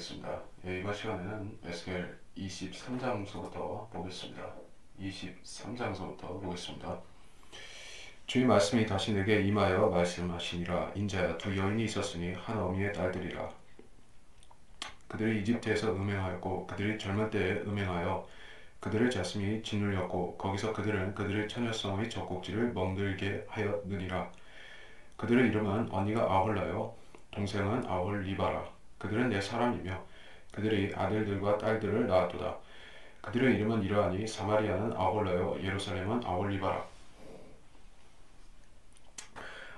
하겠습니다. 이번 시간에는 에스겔 23장서부터 보겠습니다. 23장서부터 보겠습니다. 주의 말씀이 다시 내게 임하여 말씀하시니라. 인자야, 두 여인이 있었으니 한 어미의 딸들이라. 그들이 이집트에서 음행하였고 그들이 젊은 때에 음행하여 그들의 자신이 짓눌렸고 거기서 그들은 그들의 처녀성의 젖꼭지를 멍들게 하였느니라. 그들의 이름은 언니가 아홀라요 동생은 아홀리바라. 그들은 내 사람이며 그들이 아들들과 딸들을 낳았도다. 그들의 이름은 이러하니 사마리아는 아홀라요 예루살렘은 아홀리바라.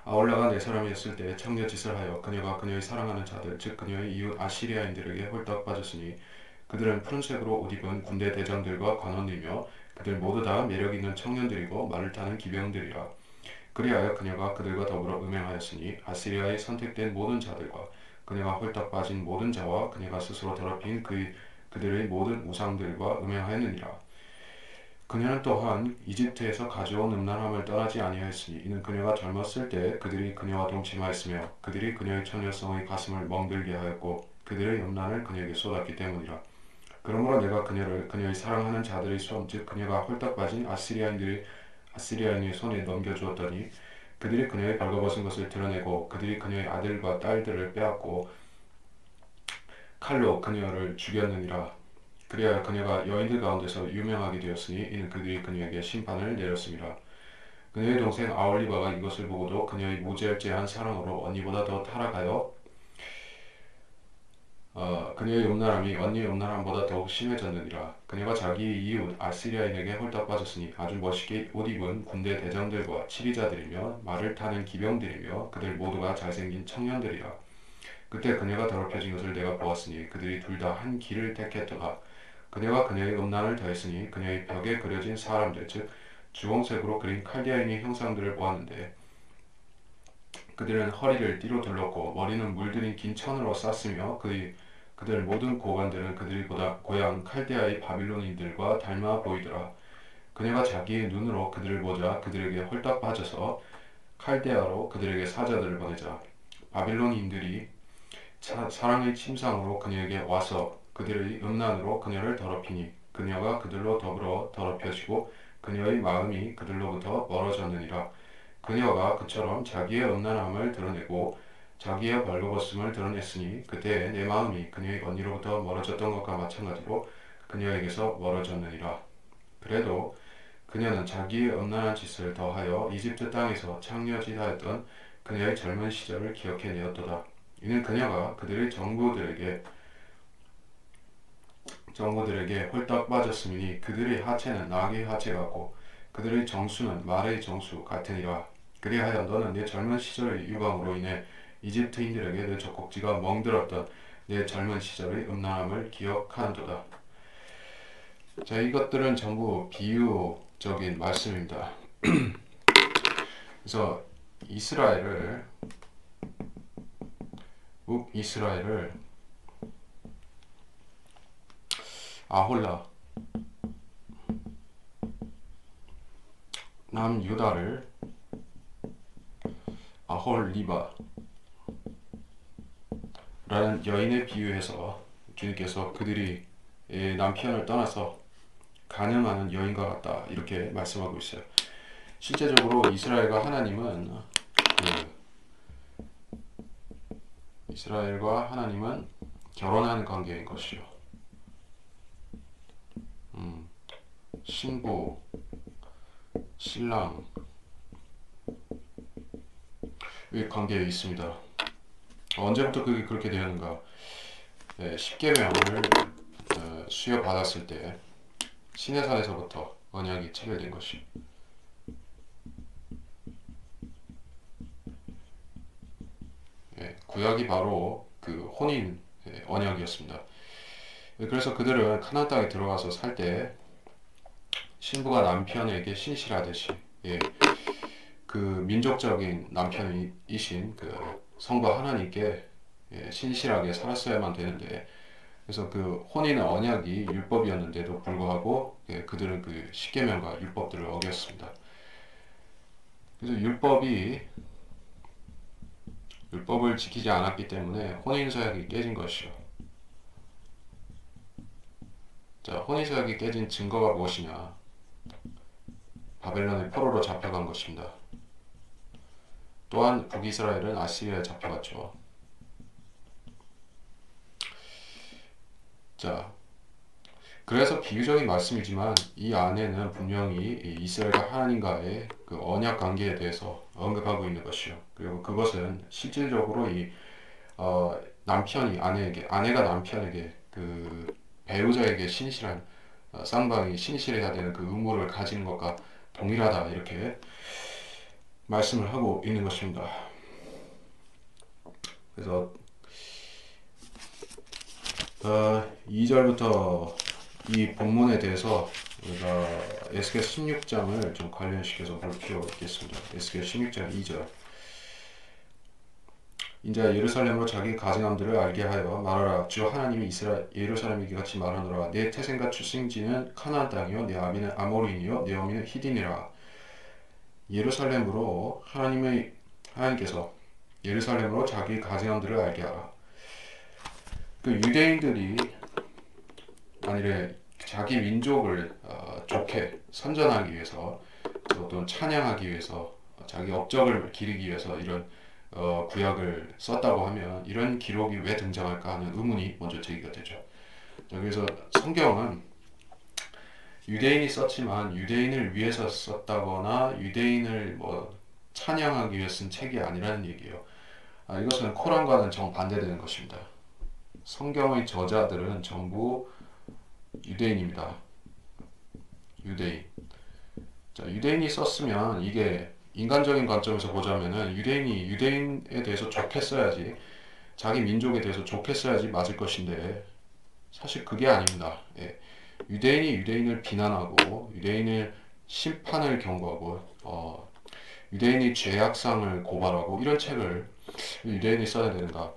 아홀라가 내 사람이었을 때 청려짓을 하여 그녀가 그녀의 사랑하는 자들 즉 그녀의 이웃 아시리아인들에게 홀딱 빠졌으니 그들은 푸른색으로 옷 입은 군대 대장들과 관원이며 그들 모두 다 매력있는 청년들이고 말을 타는 기병들이라. 그리하여 그녀가 그들과 더불어 음행하였으니 아시리아의 선택된 모든 자들과 그녀가 홀딱 빠진 모든 자와 그녀가 스스로 더럽힌 그들의 모든 우상들과 음행하였느니라. 그녀는 또한 이집트에서 가져온 음란함을 떠나지 아니하였으니 이는 그녀가 젊었을 때 그들이 그녀와 동침하였으며 그들이 그녀의 처녀성의 가슴을 멍들게 하였고 그들의 음란을 그녀에게 쏟았기 때문이라. 그러므로 내가 그녀를 그녀의 사랑하는 자들의 손 즉 그녀가 홀딱 빠진 아시리아인의 손에 넘겨주었더니 그들이 그녀의 벌거벗은 것을 드러내고 그들이 그녀의 아들과 딸들을 빼앗고 칼로 그녀를 죽였느니라. 그리하여 그녀가 여인들 가운데서 유명하게 되었으니 이는 그들이 그녀에게 심판을 내렸습니다. 그녀의 동생 아올리바가 이것을 보고도 그녀의 무절제한 사랑으로 언니보다 더 타락하여 그녀의 음란함이 언니의 음란함보다 더욱 심해졌느니라. 그녀가 자기의 이웃 아시리아인에게 홀딱 빠졌으니 아주 멋있게 옷 입은 군대 대장들과 치리자들이며 말을 타는 기병들이며 그들 모두가 잘생긴 청년들이라. 그때 그녀가 더럽혀진 것을 내가 보았으니 그들이 둘 다 한 길을 택했도다. 그녀가 그녀의 음란을 더했으니 그녀의 벽에 그려진 사람들 즉 주홍색으로 그린 칼디아인의 형상들을 보았는데 그들은 허리를 띠로 둘렀고 머리는 물들인 긴 천으로 쌌으며 그들 모든 고관들은 그들이 고향 칼데아의 바빌론인들과 닮아 보이더라. 그녀가 자기의 눈으로 그들을 보자 그들에게 홀딱 빠져서 칼데아로 그들에게 사자들을 보내자 바빌론인들이 사랑의 침상으로 그녀에게 와서 그들의 음란으로 그녀를 더럽히니 그녀가 그들로 더불어 더럽혀지고 그녀의 마음이 그들로부터 멀어졌느니라. 그녀가 그처럼 자기의 음란함을 드러내고 자기의 벌거벗음을 드러냈으니 그때 내 마음이 그녀의 언니로부터 멀어졌던 것과 마찬가지로 그녀에게서 멀어졌느니라. 그래도 그녀는 자기의 음란한 짓을 더하여 이집트 땅에서 창녀짓하였던 그녀의 젊은 시절을 기억해내었도다. 이는 그녀가 그들의 정부들에게 홀딱 빠졌음이니 그들의 하체는 낙의 하체 같고 그들의 정수는 말의 정수 같으니라. 그리하여 너는 내 젊은 시절의 유방으로 인해 이집트인들에게 내 젖꼭지가 멍들었던 내 젊은 시절의 음란함을 기억하는도다. 자, 이것들은 전부 비유적인 말씀입니다. 그래서 북이스라엘을 아홀라, 남유다를 아홀리바라는 여인에 비유해서 주님께서 그들이 남편을 떠나서 간음하는 여인과 같다 이렇게 말씀하고 있어요. 실제적으로 이스라엘과 하나님은 결혼하는 관계인 것이요. 신부, 신랑 의 관계에 있습니다. 언제부터 그게 그렇게 되었는가? 십계명을 수여받았을 때 시내산에서부터 언약이 체결된 것이. 구약이 바로 그 혼인 언약이었습니다. 그래서 그들은 가나안 땅에 들어가서 살 때 신부가 남편에게 신실하듯이 그 민족적인 남편이신 그 성부 하나님께 신실하게 살았어야만 되는데 그래서 그 혼인의 언약이 율법이었는데도 불구하고 그들은 그 십계명과 율법들을 어겼습니다. 그래서 율법을 지키지 않았기 때문에 혼인서약이 깨진 것이요. 자, 혼인서약이 깨진 증거가 무엇이냐? 바벨론의 포로로 잡혀간 것입니다. 또한 북이스라엘은 아시리아에 잡혀갔죠. 자, 그래서 비유적인 말씀이지만 이 안에는 분명히 이 이스라엘과 하나님과의 그 언약 관계에 대해서 언급하고 있는 것이요. 그리고 그것은 실질적으로 이 남편이 아내에게, 아내가 남편에게 그 배우자에게 신실한 쌍방이 신실해야 되는 그 의무를 가지는 것과 동일하다 이렇게 말씀을 하고 있는 것입니다. 그래서 2절부터 이 본문에 대해서 우리가 에스겔 16장을 좀 관련시켜서 볼 필요가 있겠습니다. 에스겔 16장 2절. 인자 예루살렘으로 자기 가증함들을 알게 하여 말하라. 주 하나님이 예루살렘에게 같이 말하노라. 내 태생과 출생지는 카나안 땅이요 내 아비는 아모리인이요 내 어미는 히딘이라. 예루살렘으로 하나님께서 예루살렘으로 자기 가증함들을 알게 하라. 그 유대인들이 아니래 자기 민족을 좋게 선전하기 위해서 또는 찬양하기 위해서 자기 업적을 기리기 위해서 이런 구약을 썼다고 하면 이런 기록이 왜 등장할까 하는 의문이 먼저 제기가 되죠. 자, 그래서 성경은 유대인이 썼지만 유대인을 위해서 썼다거나 유대인을 뭐 찬양하기 위해 쓴 책이 아니라는 얘기예요. 이것은 코란과는 정반대되는 것입니다. 성경의 저자들은 전부 유대인입니다. 유대인. 자, 유대인이 썼으면 이게 인간적인 관점에서 보자면은 유대인이 유대인에 대해서 좋게 써야지, 자기 민족에 대해서 좋게 써야지 맞을 것인데 사실 그게 아닙니다. 예. 유대인이 유대인을 비난하고 유대인을 심판을 경고하고 유대인이 죄악상을 고발하고 이런 책을 유대인이 써야 되는가.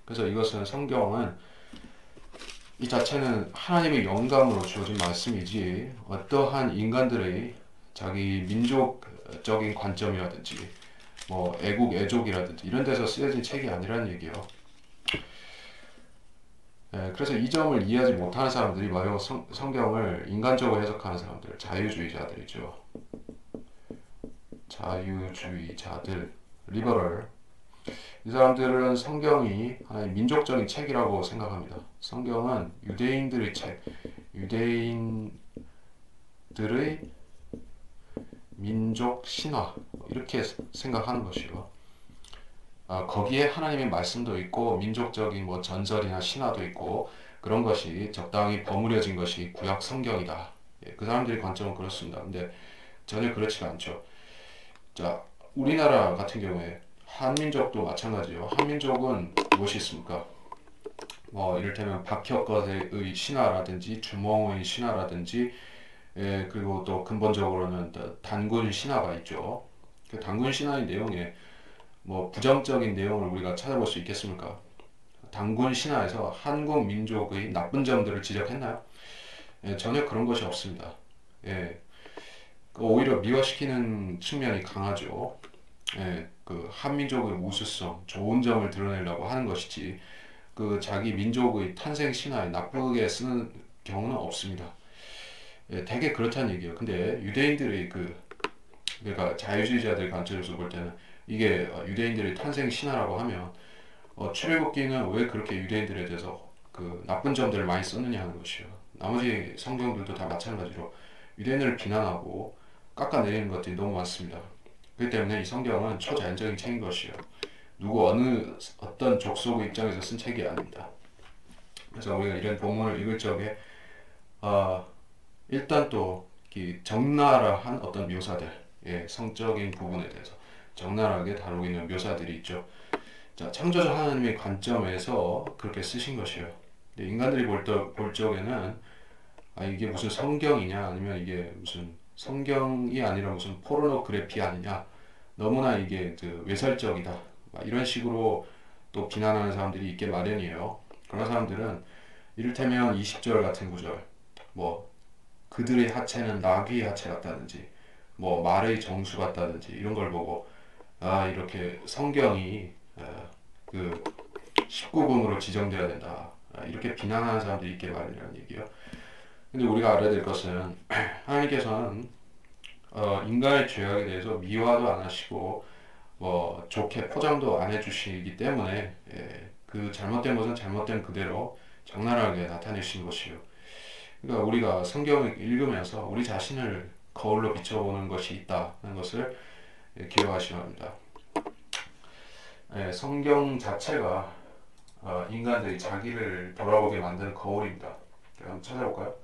그래서 이것은 성경은 이 자체는 하나님의 영감으로 주어진 말씀이지 어떠한 인간들의 자기 민족적인 관점이라든지 뭐 애국 애족이라든지 이런 데서 쓰여진 책이 아니라는 얘기예요. 그래서 이 점을 이해하지 못하는 사람들이 바로 성경을 인간적으로 해석하는 사람들, 자유주의자들이죠. 자유주의자들, 리버럴. 이 사람들은 성경이 하나의 민족적인 책이라고 생각합니다. 성경은 유대인들의 책, 유대인들의 민족 신화 이렇게 생각하는 것이고, 거기에 하나님의 말씀도 있고 민족적인 뭐 전설이나 신화도 있고 그런 것이 적당히 버무려진 것이 구약 성경이다. 그 사람들의 관점은 그렇습니다. 근데 전혀 그렇지가 않죠. 자, 우리나라 같은 경우에 한민족도 마찬가지예요. 한민족은 무엇이 있습니까? 뭐 이를테면 박혁거의 신화라든지 주몽의 신화라든지 그리고 또 근본적으로는 단군 신화가 있죠. 그 단군 신화의 내용에 뭐 부정적인 내용을 우리가 찾아볼 수 있겠습니까? 단군 신화에서 한국 민족의 나쁜 점들을 지적했나요? 전혀 그런 것이 없습니다. 오히려 미화시키는 측면이 강하죠. 그 한민족의 우수성, 좋은 점을 드러내려고 하는 것이지 그 자기 민족의 탄생 신화에 나쁘게 쓰는 경우는 없습니다. 되게 그렇다는 얘기예요. 근데 유대인들의 그러니까 자유주의자들 관점에서 볼 때는 이게 유대인들의 탄생 신화라고 하면 출애굽기는 왜 그렇게 유대인들에 대해서 그 나쁜 점들을 많이 썼느냐 하는 것이요. 나머지 성경들도 다 마찬가지로 유대인을 비난하고 깎아내리는 것들이 너무 많습니다. 그렇기 때문에 이 성경은 초자연적인 책인 것이요. 어떤 족속의 입장에서 쓴 책이 아닙니다. 그래서 우리가 이런 본문을 읽을 적에 일단 또 적나라한 어떤 묘사들, 성적인 부분에 대해서 적나라하게 다루고 있는 묘사들이 있죠. 자, 창조자 하나님의 관점에서 그렇게 쓰신 것이에요. 근데 인간들이 볼 적에는 이게 무슨 성경이냐 아니면 이게 무슨 성경이 아니라 무슨 포르노그래피 아니냐, 너무나 이게 외설적이다 이런 식으로 또 비난하는 사람들이 있게 마련이에요. 그런 사람들은 이를테면 20절 같은 구절, 뭐 그들의 하체는 나귀의 하체 같다든지 뭐 말의 정수 같다든지 이런 걸 보고 이렇게 성경이 그 19금으로 지정되어야 된다, 이렇게 비난하는 사람들이 있게 마련이라는 얘기예요. 근데 우리가 알아야 될 것은 하나님께서는 인간의 죄악에 대해서 미화도 안 하시고 뭐 좋게 포장도 안 해주시기 때문에 그 잘못된 것은 잘못된 그대로 적나라하게 나타내신 것이요. 그러니까 우리가 성경을 읽으면서 우리 자신을 거울로 비춰보는 것이 있다는 것을 기억하시기 바랍니다. 성경 자체가 인간들이 자기를 돌아보게 만드는 거울입니다. 한번 찾아볼까요?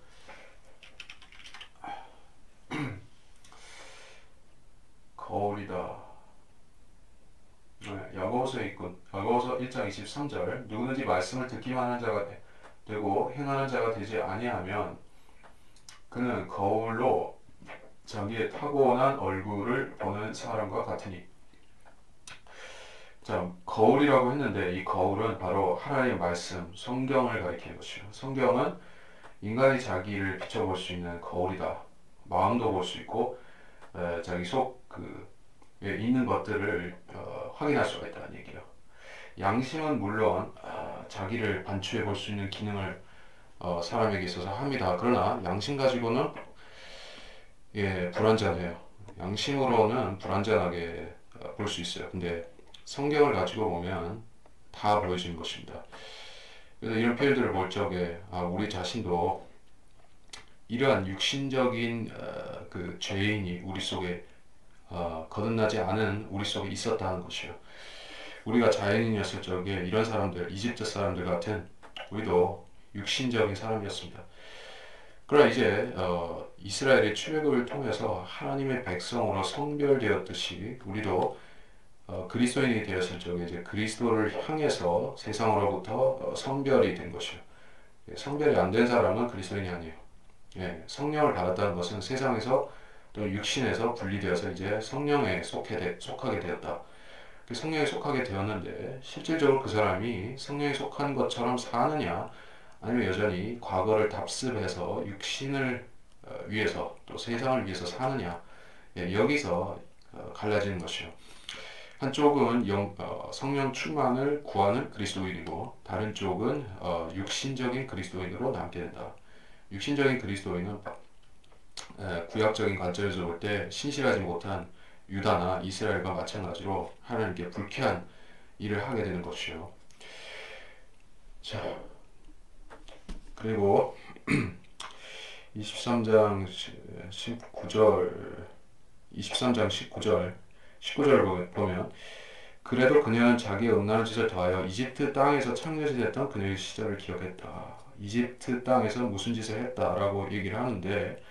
거울이다. 야고보서에 있군. 야고보서 1장 23절 누구든지 말씀을 듣기만 하는 자가 되고 행하는 자가 되지 아니하면 그는 거울로 자기의 타고난 얼굴을 보는 사람과 같으니. 자, 거울이라고 했는데 이 거울은 바로 하나님의 말씀, 성경을 가리키는 것이요. 성경은 인간이 자기를 비춰볼 수 있는 거울이다. 마음도 볼 수 있고 자기 속 있는 것들을 확인할 수가 있다는 얘기예요. 양심은 물론 자기를 반추해 볼 수 있는 기능을 사람에게 있어서 합니다. 그러나 양심 가지고는 불완전해요. 양심으로는 불완전하게 볼 수 있어요. 근데 성경을 가지고 보면 다 보여지는 것입니다. 그래서 이런 표현들을 볼 적에 우리 자신도 이러한 육신적인 그 죄인이 우리 속에 거듭나지 않은 우리 속에 있었다는 것이요. 우리가 자연인이었을 적에 이런 사람들, 이집트 사람들 같은 우리도 육신적인 사람이었습니다. 그러나 이제 이스라엘의 출애굽을 통해서 하나님의 백성으로 성별되었듯이 우리도 그리스도인이 되었을 적에 이제 그리스도를 향해서 세상으로부터 성별이 된 것이요. 성별이 안 된 사람은 그리스도인이 아니에요. 성령을 받았다는 것은 세상에서 또 육신에서 분리되어서 이제 성령에 속하게 되었다. 그 성령에 속하게 되었는데 실질적으로 그 사람이 성령에 속한 것처럼 사느냐 아니면 여전히 과거를 답습해서 육신을 위해서 또 세상을 위해서 사느냐 여기서 갈라지는 것이요. 한쪽은 성령 충만을 구하는 그리스도인이고 다른 쪽은 육신적인 그리스도인으로 남게 된다. 육신적인 그리스도인은 구약적인 관점에서 볼 때 신실하지 못한 유다나 이스라엘과 마찬가지로 하나님께 불쾌한 일을 하게 되는 것이요. 자, 그리고 23장 19절 23장 19절 보면 그래도 그녀는 자기의 음란한 짓을 더하여 이집트 땅에서 창녀시 됐던 그녀의 시절을 기억했다. 이집트 땅에서 무슨 짓을 했다라고 얘기를 하는데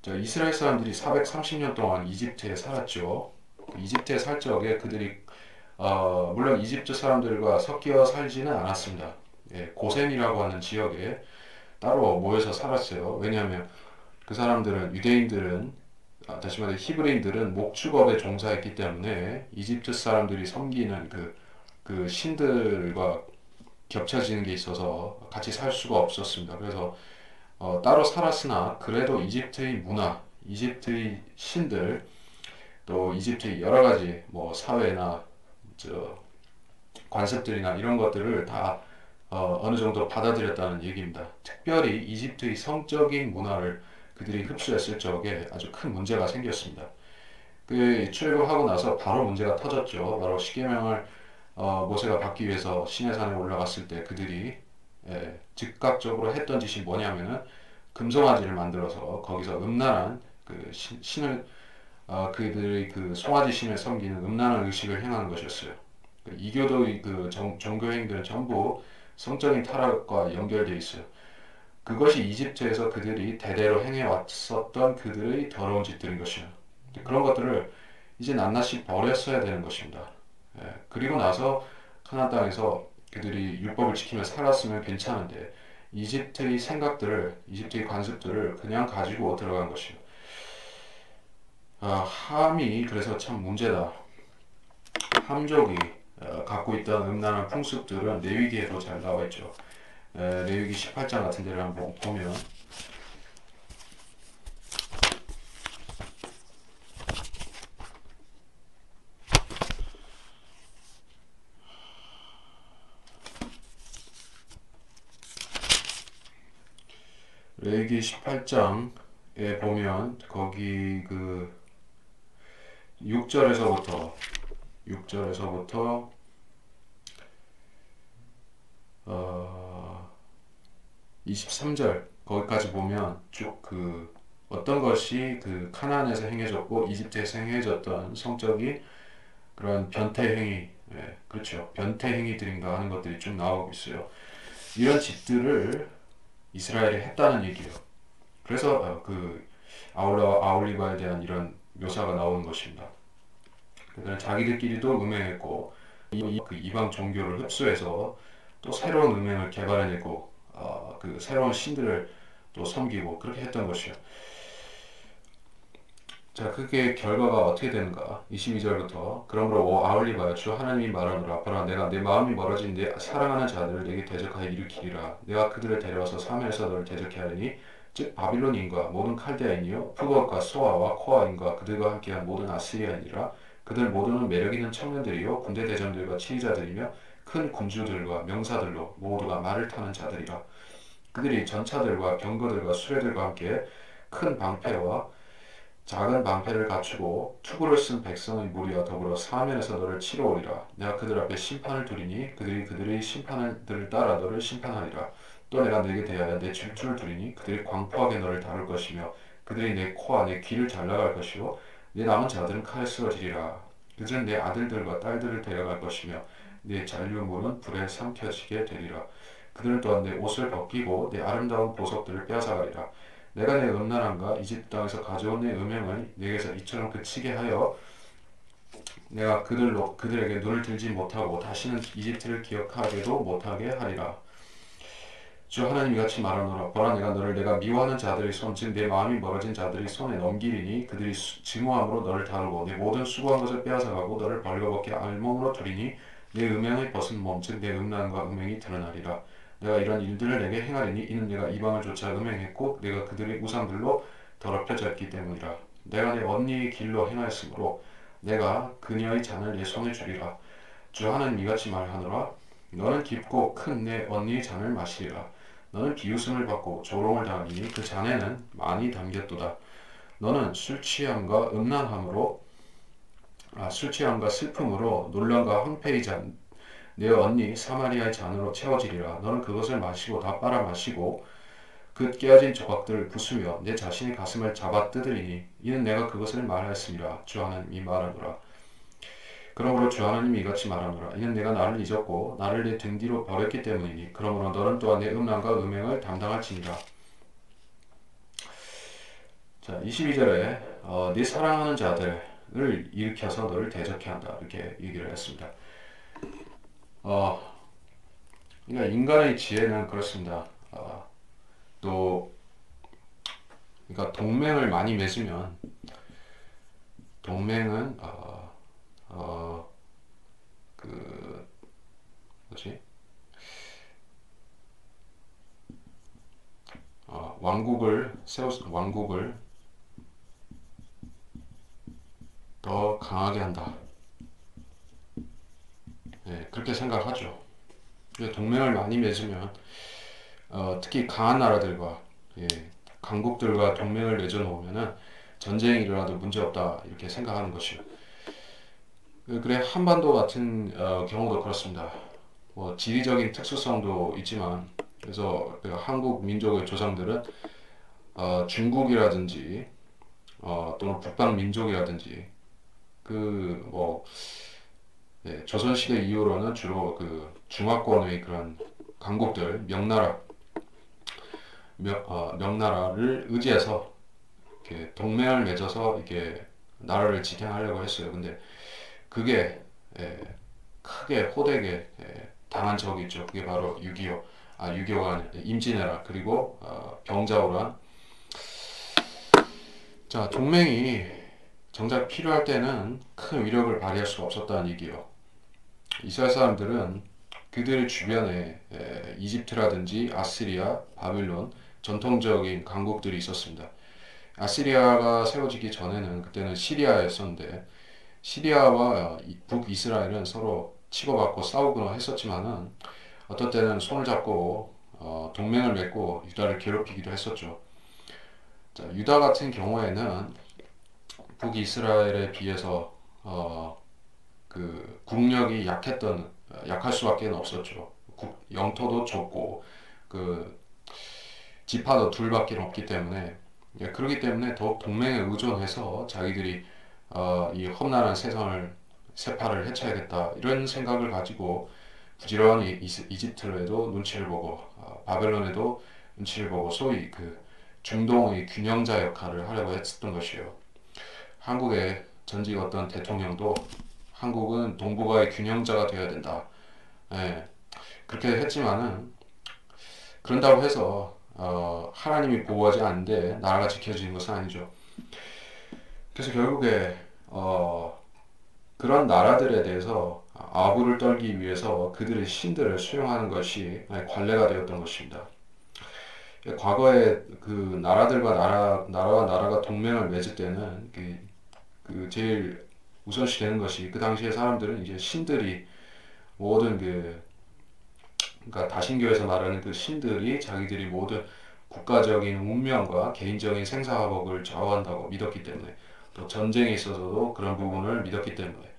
자, 이스라엘 사람들이 430년 동안 이집트에 살았죠. 이집트에 살 적에 그들이 물론 이집트 사람들과 섞여 살지는 않았습니다. 고센이라고 하는 지역에 따로 모여서 살았어요. 왜냐하면 그 사람들은 유대인들은 다시 말해 히브리인들은 목축업에 종사했기 때문에 이집트 사람들이 섬기는 그 신들과 겹쳐지는 게 있어서 같이 살 수가 없었습니다. 그래서 따로 살았으나 그래도 이집트의 문화, 이집트의 신들, 또 이집트의 여러 가지 뭐 사회나 관습들이나 이런 것들을 다 어느 정도 받아들였다는 얘기입니다. 특별히 이집트의 성적인 문화를 그들이 흡수했을 적에 아주 큰 문제가 생겼습니다. 그 출애굽하고 나서 바로 문제가 터졌죠. 바로 십계명을 모세가 받기 위해서 시내산에 올라갔을 때 그들이 즉각적으로 했던 짓이 뭐냐면은 금송아지를 만들어서 거기서 음란한 그 신을 그들의 그 송아지 신을 섬기는 음란한 의식을 행하는 것이었어요. 이교도의 그 종교 행위들은 전부 성적인 타락과 연결되어 있어요. 그것이 이집트에서 그들이 대대로 행해왔었던 그들의 더러운 짓들인 것이에요. 그런 것들을 이제 낱낱이 버렸어야 되는 것입니다. 그리고 나서 가나안 땅에서 그들이 율법을 지키며 살았으면 괜찮은데 이집트의 생각들을, 이집트의 관습들을 그냥 가지고 들어간 것이에요. 함이 그래서 참 문제다. 함족이 갖고 있던 음란한 풍습들은 레위기에도 잘 나와 있죠. 레위기 18장 같은 데를 한번 보면 레위기 18장에 보면 거기 6절에서부터 6절에서부터 23절 거기까지 보면 쭉 어떤 것이 카나안에서 행해졌고 이집트에서 행해졌던 성적인 그런 변태 행위, 그렇죠. 변태 행위들인가 하는 것들이 쭉 나오고 있어요. 이런 짓들을 이스라엘이 했다는 얘기예요. 그래서 아울리바에 대한 이런 묘사가 나오는 것입니다. 그들은 자기들끼리도 음행했고 그 이방 종교를 흡수해서 또 새로운 음행을 개발해내고 그 새로운 신들을 또 섬기고 그렇게 했던 것이요. 자, 그게 결과가 어떻게 되는가? 22절부터 그러므로 아울리바여 주 하나님이 말하노라 보라 내가 내 마음이 멀어진 내 사랑하는 자들을 내게 대적하여 일으키리라. 내가 그들을 데려와서 사면에서 너를 대적해 하리니 즉 바빌론인과 모든 칼데아인이요 푸것과 소아와 코아인과 그들과 함께한 모든 아시리아인이라. 그들 모두는 매력있는 청년들이요 군대 대장들과 치리자들이며 큰 군주들과 명사들로 모두가 말을 타는 자들이라. 그들이 전차들과 병거들과 수레들과 함께 큰 방패와 작은 방패를 갖추고 투구를 쓴 백성의 무리와 더불어 사면에서 너를 치러 오리라. 내가 그들 앞에 심판을 두리니 그들이 그들의 심판들을 따라 너를 심판하리라. 또 내가 내게 대하여 내 질투를 두리니 그들이 광포하게 너를 다룰 것이며 그들이 내 코와 내 귀를 잘라갈 것이요 내 남은 자들은 칼에 쓰러지리라. 그들은 내 아들들과 딸들을 데려갈 것이며 내 잔류물은 불에 삼켜지게 되리라. 그들은 또한 내 옷을 벗기고 내 아름다운 보석들을 빼앗아가리라. 내가 내 음란함과 이집트 땅에서 가져온 내 음행을 내게서 이처럼 그치게 하여 내가 그들에게 눈을 들지 못하고 다시는 이집트를 기억하게도 못하게 하리라. 주 하나님이 같이 말하노라 보라 내가 미워하는 자들의 손 즉 내 마음이 멀어진 자들의 손에 넘기리니 그들이 증오함으로 너를 다루고 내 모든 수고한 것을 빼앗아가고 너를 벌거벗게 알몸으로 두리니 내 음행의 벗은 몸 즉 내 음란과 음행이 드러나리라. 내가 이런 일들을 내게 행하리니 이는 내가 이방을 쫓아 음행했고 내가 그들의 우상들로 더럽혀졌기 때문이라. 내가 내 언니의 길로 행하였으므로 내가 그녀의 잔을 내 손에 주리라. 주 하나님 이같이 말하노라 너는 깊고 큰 내 언니의 잔을 마시리라. 너는 비웃음을 받고 조롱을 당하니 그 잔에는 많이 담겼도다. 너는 술 취함과 슬픔으로 논란과 황폐의 잔 내 언니 사마리아의 잔으로 채워지리라. 너는 그것을 마시고 다 빨아 마시고 그 깨어진 조각들을 부수며 내 자신의 가슴을 잡아 뜯으리니 이는 내가 그것을 말하였습니다. 주 하나님이 말하노라. 그러므로 주 하나님이 이같이 말하노라. 이는 내가 나를 잊었고 나를 내 등 뒤로 버렸기 때문이니 그러므로 너는 또한 내 음란과 음행을 담당할지니라. 자, 22절에 네 사랑하는 자들을 일으켜서 너를 대적해 한다 이렇게 얘기를 했습니다. 그러니까 인간의 지혜는 그렇습니다. 그러니까 동맹을 많이 맺으면 동맹은 뭐지? 왕국을 더 강하게 한다. 네, 그렇게 생각하죠. 동맹을 많이 맺으면 특히 강한 나라들과 강국들과 동맹을 맺어놓으면은 전쟁이 일어나도 문제없다 이렇게 생각하는 것이요. 그래 한반도 같은 경우도 그렇습니다. 뭐 지리적인 특수성도 있지만 그래서 한국 민족의 조상들은 중국이라든지 또는 북방 민족이라든지 조선시대 이후로는 주로 중화권의 그런 강국들 명나라를 의지해서 이렇게 동맹을 맺어서 이렇게 나라를 지탱하려고 했어요. 근데 그게 크게 호되게 당한 적이 있죠. 그게 바로 6.25가 아니라 임진왜란 그리고 병자호란. 자, 동맹이 정작 필요할 때는 큰 위력을 발휘할 수가 없었다는 얘기예요. 이스라엘 사람들은 그들 주변에 이집트라든지 아시리아, 바빌론 전통적인 강국들이 있었습니다. 아시리아가 세워지기 전에는 그때는 시리아였었는데 시리아와 북이스라엘은 서로 치고받고 싸우거나 했었지만은 어떤 때는 손을 잡고 동맹을 맺고 유다를 괴롭히기도 했었죠. 자, 유다 같은 경우에는 북이스라엘에 비해서 그 국력이 약할 수밖에 없었죠. 영토도 좁고 그 지파도 둘밖에 없기 때문에, 예, 그렇기 때문에 더욱 동맹에 의존해서 자기들이 이 험난한 세상을 세파를 해쳐야겠다 이런 생각을 가지고 부지런히 이집트에도 눈치를 보고 바벨론에도 눈치를 보고 소위 그 중동의 균형자 역할을 하려고 했었던 것이에요. 한국의 전직 어떤 대통령도 한국은 동북아의 균형자가 되어야 된다. 예, 그렇게 했지만은 그런다고 해서 하나님이 보호하지 않는데 나라가 지켜지는 것은 아니죠. 그래서 결국에 그런 나라들에 대해서 아부를 떨기 위해서 그들의 신들을 수용하는 것이 관례가 되었던 것입니다. 과거에 그 나라와 나라가 동맹을 맺을 때는 그 제일 우선시 되는 것이 그 당시에 사람들은 이제 신들이 모든 그러니까 다신교에서 말하는 그 신들이 자기들이 모든 국가적인 운명과 개인적인 생사화복을 좌우한다고 믿었기 때문에 또 전쟁에 있어서도 그런 부분을 믿었기 때문에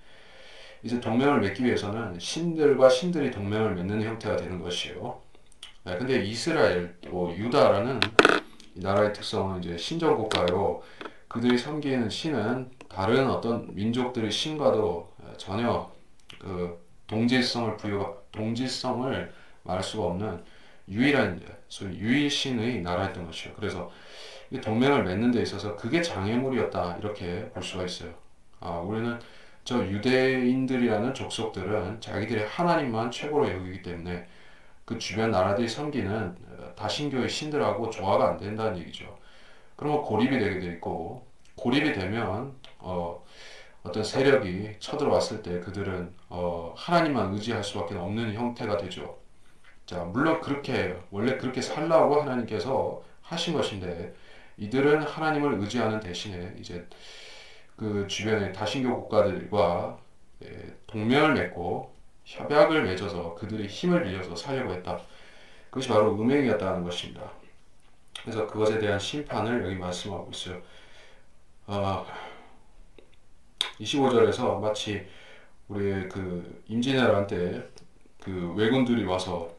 이제 동맹을 맺기 위해서는 신들과 신들이 동맹을 맺는 형태가 되는 것이에요. 네, 근데 이스라엘 또 유다라는 이 나라의 특성은 이제 신정 국가요. 그들이 섬기는 신은 다른 어떤 민족들의 신과도 전혀 그 동질성을 말할 수가 없는 유일한 소위 유일신의 나라였던 것이죠. 그래서 이 동맹을 맺는 데 있어서 그게 장애물이었다 이렇게 볼 수가 있어요. 우리는 저 유대인들이라는 족속들은 자기들의 하나님만 최고로 여기기 때문에 그 주변 나라들이 섬기는 다신교의 신들하고 조화가 안 된다는 얘기죠. 그러면 고립이 되게 돼 있고 고립이 되면 어떤 세력이 쳐들어왔을 때 그들은 하나님만 의지할 수밖에 없는 형태가 되죠. 자, 물론 그렇게 원래 그렇게 살라고 하나님께서 하신 것인데 이들은 하나님을 의지하는 대신에 이제 그 주변의 다신교 국가들과 동맹을 맺고 협약을 맺어서 그들의 힘을 빌려서 살려고 했다. 그것이 바로 음행이었다는 것입니다. 그래서 그것에 대한 심판을 여기 말씀하고 있어요. 어, 25절에서 마치 우리 그 임진왜란 때 그 왜군들이 와서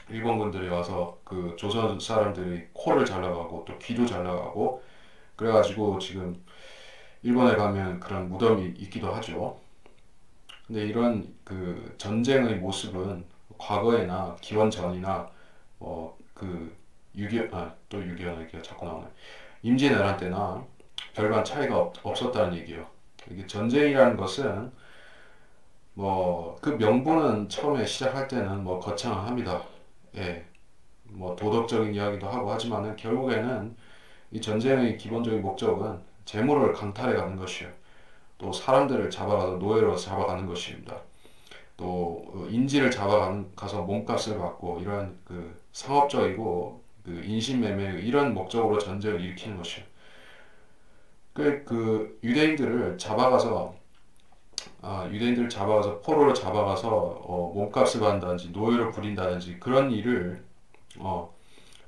일본군들이 와서 그 조선 사람들이 코를 잘라가고 또 귀도 잘라가고 그래가지고 지금 일본에 가면 그런 무덤이 있기도 하죠. 근데 이런 그 전쟁의 모습은 과거에나 기원 전이나 그 6.25또 6.25 자꾸 나오네. 임진왜란 때나 별반 차이가 없었다는 얘기예요. 이게 전쟁이라는 것은 뭐 그 명분은 처음에 시작할 때는 뭐 거창합니다. 예, 뭐 도덕적인 이야기도 하고 하지만은 결국에는 이 전쟁의 기본적인 목적은 재물을 강탈해 가는 것이에요. 또 사람들을 잡아가서 노예로 잡아가는 것입니다. 또 인지를 잡아가는 가서 몸값을 받고 이런 그 상업적이고 그 인신매매 이런 목적으로 전쟁을 일으키는 것이에요. 그 유대인들을 잡아가서 포로로 잡아가서 몸값을 받는다든지 노예를 부린다든지 그런 일을 어,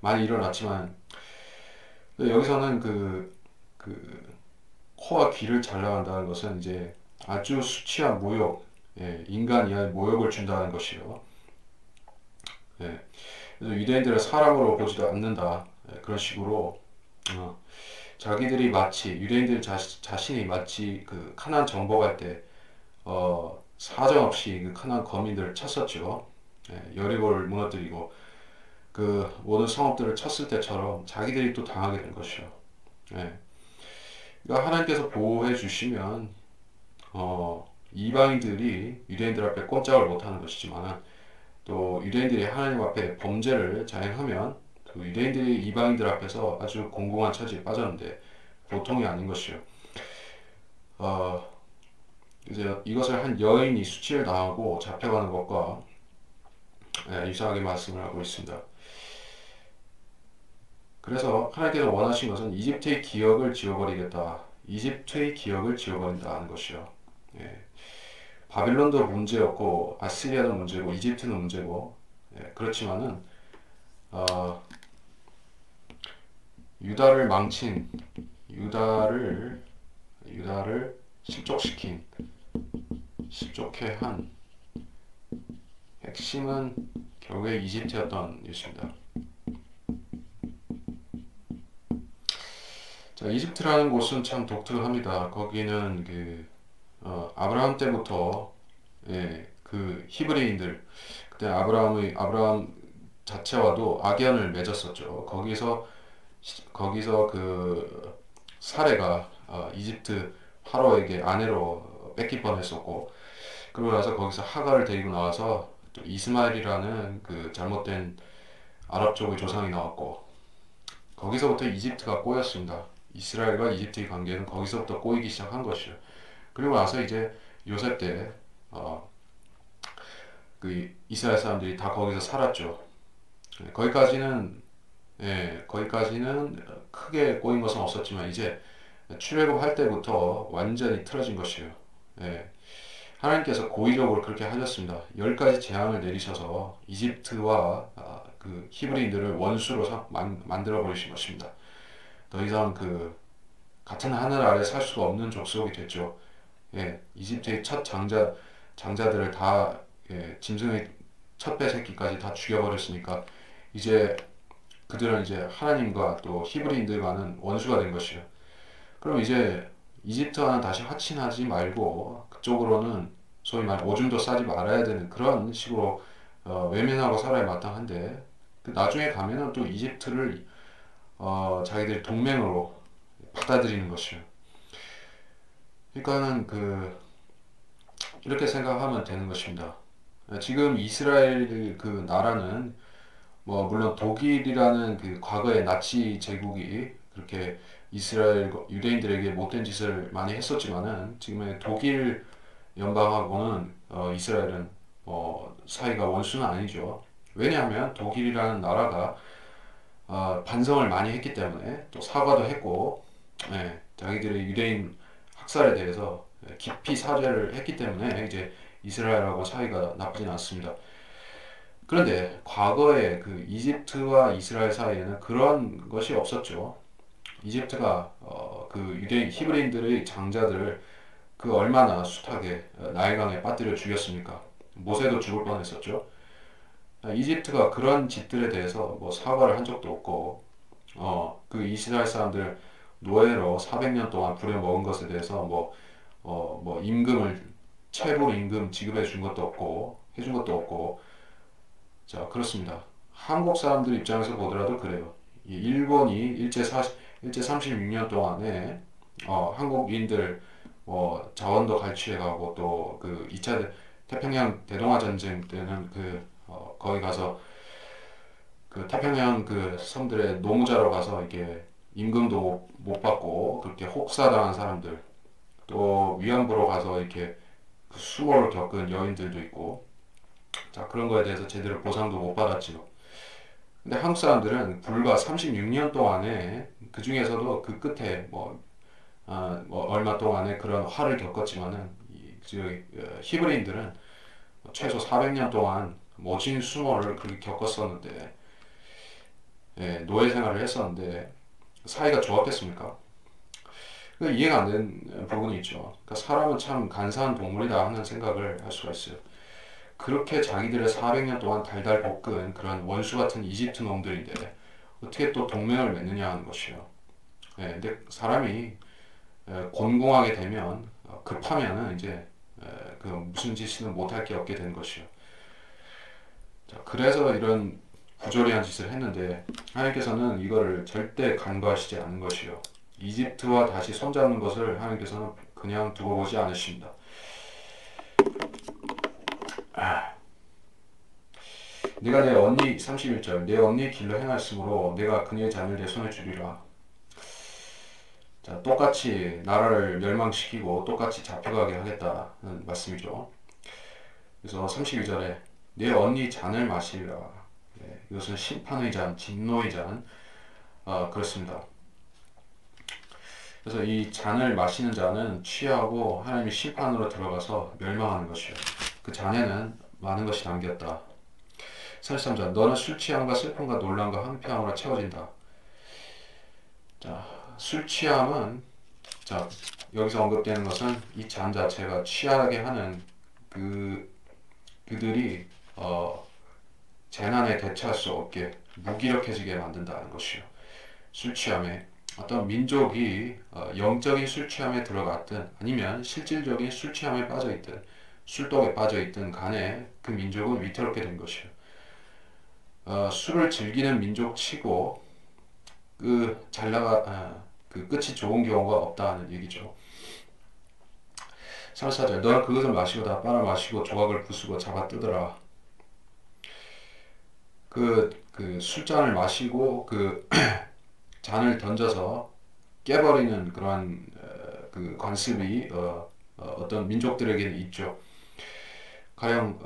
많이 일어났지만 여기서는 그 코와 귀를 잘라간다는 것은 이제 아주 수치한 모욕, 인간 이하의 모욕을 준다는 것이요. 예, 그래서 유대인들은 사람으로 보지도 않는다. 그런 식으로 자기들이 마치 자신이 마치 그 가나안 정복할 때 사정없이 그 가나안 거민들을 쳤었죠. 여리고를 무너뜨리고 그 모든 성읍들을 쳤을 때처럼 자기들이 또 당하게 된 것이요. 예. 그러니까 하나님께서 보호해 주시면 이방인들이 유대인들 앞에 꼼짝을 못하는 것이지만 또 유대인들이 하나님 앞에 범죄를 자행하면 그 유대인들이 이방인들 앞에서 아주 공공한 처지에 빠졌는데 보통이 아닌 것이요. 어, 이제 이것을 한 여인이 수치를 당하고 잡혀가는 것과 유사하게 말씀을 하고 있습니다. 그래서 하나님께서 원하신 것은 이집트의 기억을 지워버리겠다. 이집트의 기억을 지워버린다는 것이요. 예. 바빌론도 문제였고 아시리아도 문제고 이집트는 문제고 그렇지만은 어, 유다를 망친 유다를 실족시킨 실족해 한 핵심은 결국에 이집트였던 뉴스입니다. 자, 이집트라는 곳은 참 독특합니다. 거기는 아브라함 때부터 그 히브리인들 그때 아브라함 자체와도 악연을 맺었었죠. 거기서 그 사레가 이집트 파로에게 아내로 뺏길 뻔했었고, 그러고 나서 거기서 하가를 데리고 나와서 또 이스마엘이라는 그 잘못된 아랍 쪽의 조상이 나왔고, 거기서부터 이집트가 꼬였습니다. 이스라엘과 이집트의 관계는 거기서부터 꼬이기 시작한 것이죠. 그리고 나서 이제 요셉 때 그 이스라엘 사람들이 다 거기서 살았죠. 거기까지는 거기까지는 크게 꼬인 것은 없었지만 이제 출애굽할 때부터 완전히 틀어진 것이에요. 예, 하나님께서 고의적으로 그렇게 하셨습니다. 10가지 재앙을 내리셔서 이집트와 그 히브리인들을 원수로 만들어 버리신 것입니다. 더 이상 그 같은 하늘 아래 살 수가 없는 족속이 됐죠. 이집트의 첫 장자들을 다 짐승의 첫 배 새끼까지 다 죽여버렸으니까 이제 그들은 이제 하나님과 또 히브리인들과는 원수가 된 것이에요. 그럼 이제 이집트와는 다시 화친하지 말고 그쪽으로는 소위 말 오줌도 싸지 말아야 되는 그런 식으로 외면하고 살아야 마땅한데 그 나중에 가면은 또 이집트를 자기들 동맹으로 받아들이는 것이에요. 그러니까는 이렇게 생각하면 되는 것입니다. 지금 이스라엘 그 나라는 뭐 물론 독일이라는 그 과거의 나치 제국이 그렇게 이스라엘 유대인들에게 못된 짓을 많이 했었지만은 지금의 독일 연방하고는 이스라엘은 사이가 원수는 아니죠. 왜냐하면 독일이라는 나라가 반성을 많이 했기 때문에 또 사과도 했고 자기들의 유대인 학살에 대해서 깊이 사죄를 했기 때문에 이제 이스라엘하고 사이가 나쁘진 않습니다. 그런데 과거에 그 이집트와 이스라엘 사이에는 그런 것이 없었죠. 이집트가 그 유대인 히브리인들의 장자들을 그 얼마나 숱하게 나일강에 빠뜨려 죽였습니까? 모세도 죽을 뻔했었죠. 이집트가 그런 짓들에 대해서 뭐 사과를 한 적도 없고, 그 이스라엘 사람들 노예로 400년 동안 부려먹은 것에 대해서 뭐 체불 임금 지급해 준 것도 없고, 해준 것도 없고, 자, 그렇습니다. 한국 사람들 입장에서 보더라도 그래요. 이 일본이 일제 36년 동안에 한국인들 자원도 갈취해가고 또 그 2차 태평양 대동아 전쟁 때는 거기 가서 그 태평양 그 섬들의 노무자로 가서 이게 임금도 못 받고 그렇게 혹사당한 사람들 또 위안부로 가서 이렇게 그 수모를 겪은 여인들도 있고 자 그런 거에 대해서 제대로 보상도 못 받았지요. 근데 한국 사람들은 불과 36년 동안에 그 중에서도 그 끝에 뭐 얼마 동안에 그런 화를 겪었지만은 히브리인들은 최소 400년 동안 모진 수모를 그렇게 겪었었는데 노예 생활을 했었는데 사이가 좋았겠습니까? 이해가 안 되는 부분이 있죠. 그러니까 사람은 참 간사한 동물이다 하는 생각을 할 수가 있어요. 그렇게 자기들의 400년 동안 달달 볶은 그런 원수 같은 이집트 놈들인데 어떻게 또 동맹을 맺느냐 하는 것이요. 근데 사람이 곤궁하게 되면 급하면은 이제 그 무슨 짓이든 못할 게 없게 되는 것이요. 자, 그래서 이런 부조리한 짓을 했는데 하나님께서는 이거를 절대 간과하시지 않는 것이요. 이집트와 다시 손잡는 것을 하나님께서는 그냥 두고 보지 않으십니다. 내가 내 언니 31절 내 언니의 길로 행하였으므로 내가 그녀의 잔을 내 손에 주리라. 자, 똑같이 나라를 멸망시키고 똑같이 잡혀가게 하겠다는 말씀이죠. 그래서 32절에 내 언니 잔을 마시리라. 이것은 심판의 잔, 진노의 잔 그렇습니다. 그래서 이 잔을 마시는 자는 취하고 하나님의 심판으로 들어가서 멸망하는 것이요. 그 잔에는 많은 것이 담겼다. 33절 너는 술 취함과 슬픔과 놀람과 황폐함으로 채워진다. 자, 술 취함은 자 여기서 언급되는 것은 이 잔 자체가 취하게 하는 그 그들이 재난에 대처할 수 없게 무기력해지게 만든다는 것이요. 술 취함에 어떤 민족이 영적인 술 취함에 들어갔든 아니면 실질적인 술 취함에 빠져있든 술독에 빠져있든 간에 그 민족은 위태롭게 된 것이요. 술을 즐기는 민족치고 그 끝이 좋은 경우가 없다는 얘기죠. 34절 너는 그것을 마시고 다 빨아 마시고 조각을 부수고 잡아 뜯어라. 그 술잔을 마시고 그 잔을 던져서 깨버리는 그러한 그 관습이 어떤 민족들에게는 있죠. 가령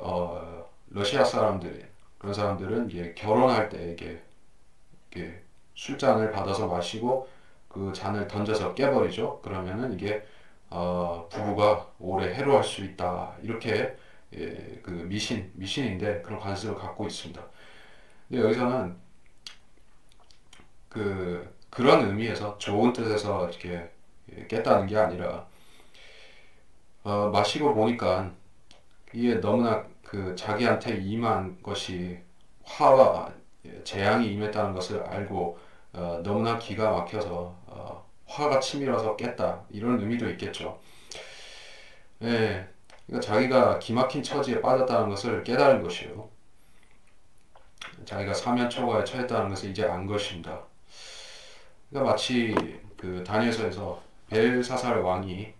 러시아 사람들 그런 사람들은 이게 결혼할 때 이게 술잔을 받아서 마시고 그 잔을 던져서 깨버리죠. 그러면은 이게 부부가 오래 해로할 수 있다 이렇게 그 미신인데 그런 관습을 갖고 있습니다. 근데 여기서는 그런 의미에서 좋은 뜻에서 이렇게 깼다는 게 아니라 마시고 보니까 이게 너무나 그 자기한테 임한 것이 화와 재앙이 임했다는 것을 알고 너무나 기가 막혀서 화가 치밀어서 깼다 이런 의미도 있겠죠. 예, 그러니까 자기가 기막힌 처지에 빠졌다는 것을 깨달은 것이요. 자기가 사면초가에 처했다는 것을 이제 안 것입니다. 그러니까 마치 그 다니엘서에서 벨사살 왕이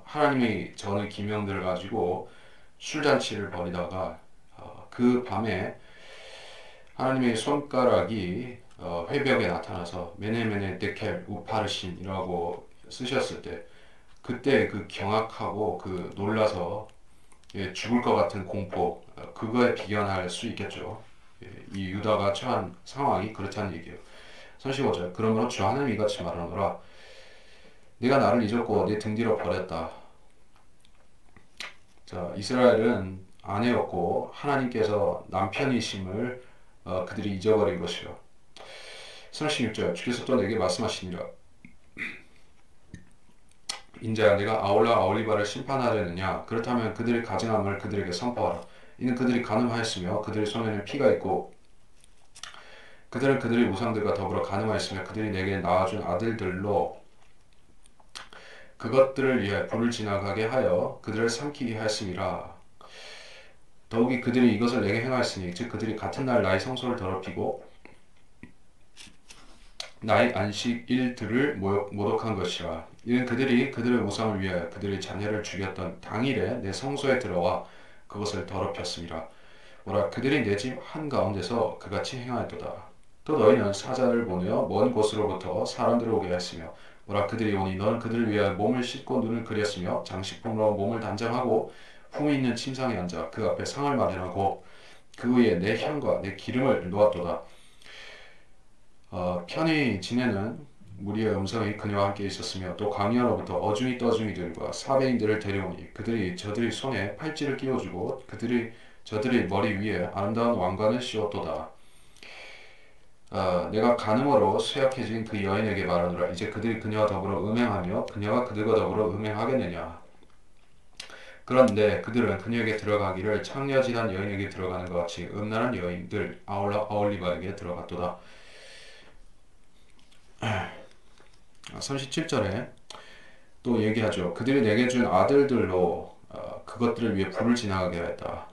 하나님의 전의 기명들을 가지고 술잔치를 벌이다가 그 밤에 하나님의 손가락이 회벽에 나타나서 메네메네 데켈 우파르신이라고 쓰셨을 때 그때 그 경악하고 그 놀라서 죽을 것 같은 공포 그거에 비견할 수 있겠죠. 이 유다가 처한 상황이 그렇다는 얘기예요. 35절 그러므로 주 하나님 이같이 말하노라 네가 나를 잊었고 네 등 뒤로 버렸다. 자, 이스라엘은 아내였고 하나님께서 남편이심을 그들이 잊어버린 것이요. 36절 주께서 또 내게 말씀하시니라 인자야 내가 아올라 아올리바를 심판하려느냐 그렇다면 그들의 가증함을 그들에게 선포하라. 이는 그들이 간음하였으며 그들의 손에는 피가 있고 그들은 그들의 우상들과 더불어 간음하였으며 그들이 내게 낳아준 아들들로 그것들을 위해 불을 지나가게 하여 그들을 삼키게 하였음이라. 더욱이 그들이 이것을 내게 행하였으니 즉 그들이 같은 날 나의 성소를 더럽히고 나의 안식일들을 모독한 것이라. 이는 그들이 그들의 우상을 위하여 그들의 자녀를 죽였던 당일에 내 성소에 들어와 그것을 더럽혔음이라. 뭐라 그들이 내 집 한가운데서 그같이 행하였도다. 또 너희는 사자를 보내어 먼 곳으로부터 사람들을 오게 하였으며 뭐라 그들이 오니 너는 그들을 위하여 몸을 씻고 눈을 그렸으며 장식품으로 몸을 단장하고 품위 있는 침상에 앉아 그 앞에 상을 마련하고 그 위에 내 향과 내 기름을 놓았도다. 편히 지내는 무리의 음성이 그녀와 함께 있었으며 또 광야로부터 어중이 떠중이들과 사배인들을 데려오니 그들이 저들의 손에 팔찌를 끼워주고 저들의 머리 위에 아름다운 왕관을 씌웠도다. 내가 간음으로 쇠약해진 그 여인에게 말하노라. 이제 그들이 그녀와 더불어 음행하며 그녀가 그들과 더불어 음행하겠느냐. 그런데 그들은 그녀에게 들어가기를 창녀지단 여인에게 들어가는 것 같이 음란한 여인들 아올리바에게 들어갔도다. 37절에 또 얘기하죠. 그들이 내게 준 아들들로 그것들을 위해 불을 지나가게 하였다.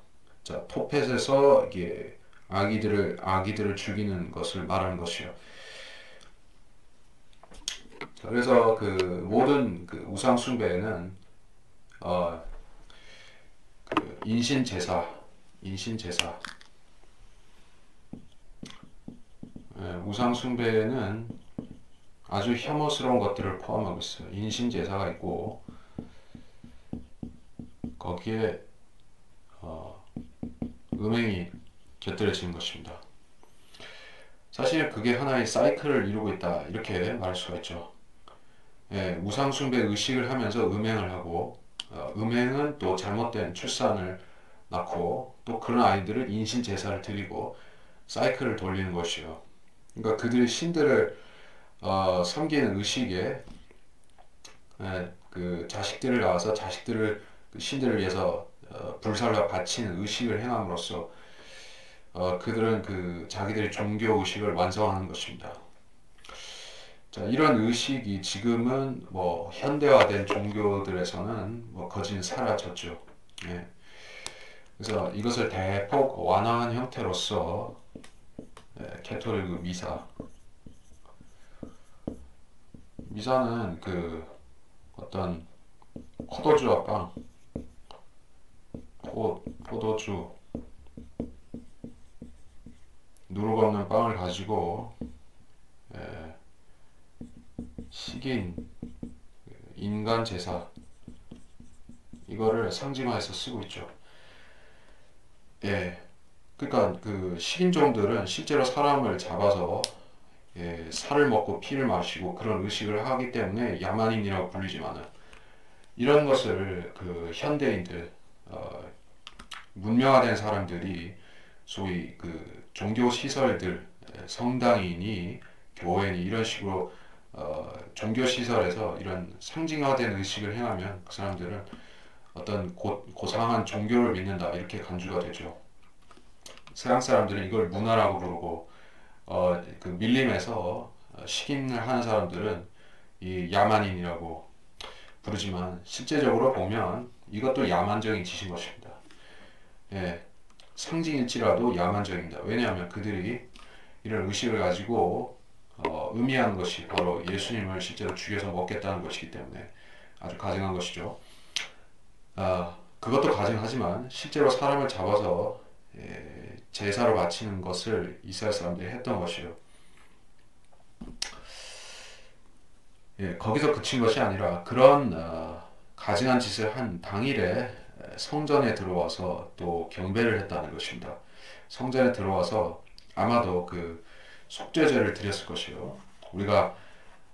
자, 토펫에서 이게 아기들을 죽이는 것을 말하는 것이요. 그래서 그 모든 그 우상 숭배에는 그 인신 제사 우상 숭배에는 아주 혐오스러운 것들을 포함하고 있어요. 인신 제사가 있고 거기에 음행이 곁들여지는 것입니다. 사실 그게 하나의 사이클을 이루고 있다 이렇게 말할 수가 있죠. 우상 숭배 의식을 하면서 음행을 하고 음행은 또 잘못된 출산을 낳고 또 그런 아이들은 인신 제사를 드리고 사이클을 돌리는 것이요. 그러니까 그들이 신들을 섬기는 의식에 그 자식들을 낳아서 자식들을 그 신들을 위해서 불살라 바치는 의식을 행함으로써 그들은 그 자기들의 종교 의식을 완성하는 것입니다. 자, 이런 의식이 지금은 뭐 현대화된 종교들에서는 뭐 거진 사라졌죠. 예. 그래서 이것을 대폭 완화한 형태로서 캐톨릭 미사는 그 어떤 포도주와 빵, 포도주, 누룩 없는 빵을 가지고 식인, 인간 제사 이거를 상징화해서 쓰고 있죠. 예, 그러니까 그 식인종들은 실제로 사람을 잡아서 살을 먹고 피를 마시고 그런 의식을 하기 때문에 야만인이라고 불리지만은 이런 것을 그 현대인들 문명화된 사람들이 소위 그 종교 시설들 성당이니 교회니 이런 식으로 종교 시설에서 이런 상징화된 의식을 행하면 그 사람들은 어떤 고상한 종교를 믿는다 이렇게 간주가 되죠. 서양 사람들은 이걸 문화라고 부르고 그 밀림에서 식인을 하는 사람들은 이 야만인이라고 부르지만 실제적으로 보면 이것도 야만적인 짓인 것입니다. 예, 상징일지라도 야만적입니다. 왜냐하면 그들이 이런 의식을 가지고 의미하는 것이 바로 예수님을 실제로 죽여서 먹겠다는 것이기 때문에 아주 가증한 것이죠. 그것도 가증하지만 실제로 사람을 잡아서 제사로 바치는 것을 이스라엘 사람들이 했던 것이요. 거기서 그친 것이 아니라 그런 가증한 짓을 한 당일에 성전에 들어와서 또 경배를 했다는 것입니다. 성전에 들어와서 아마도 그 속죄제를 드렸을 것이요. 우리가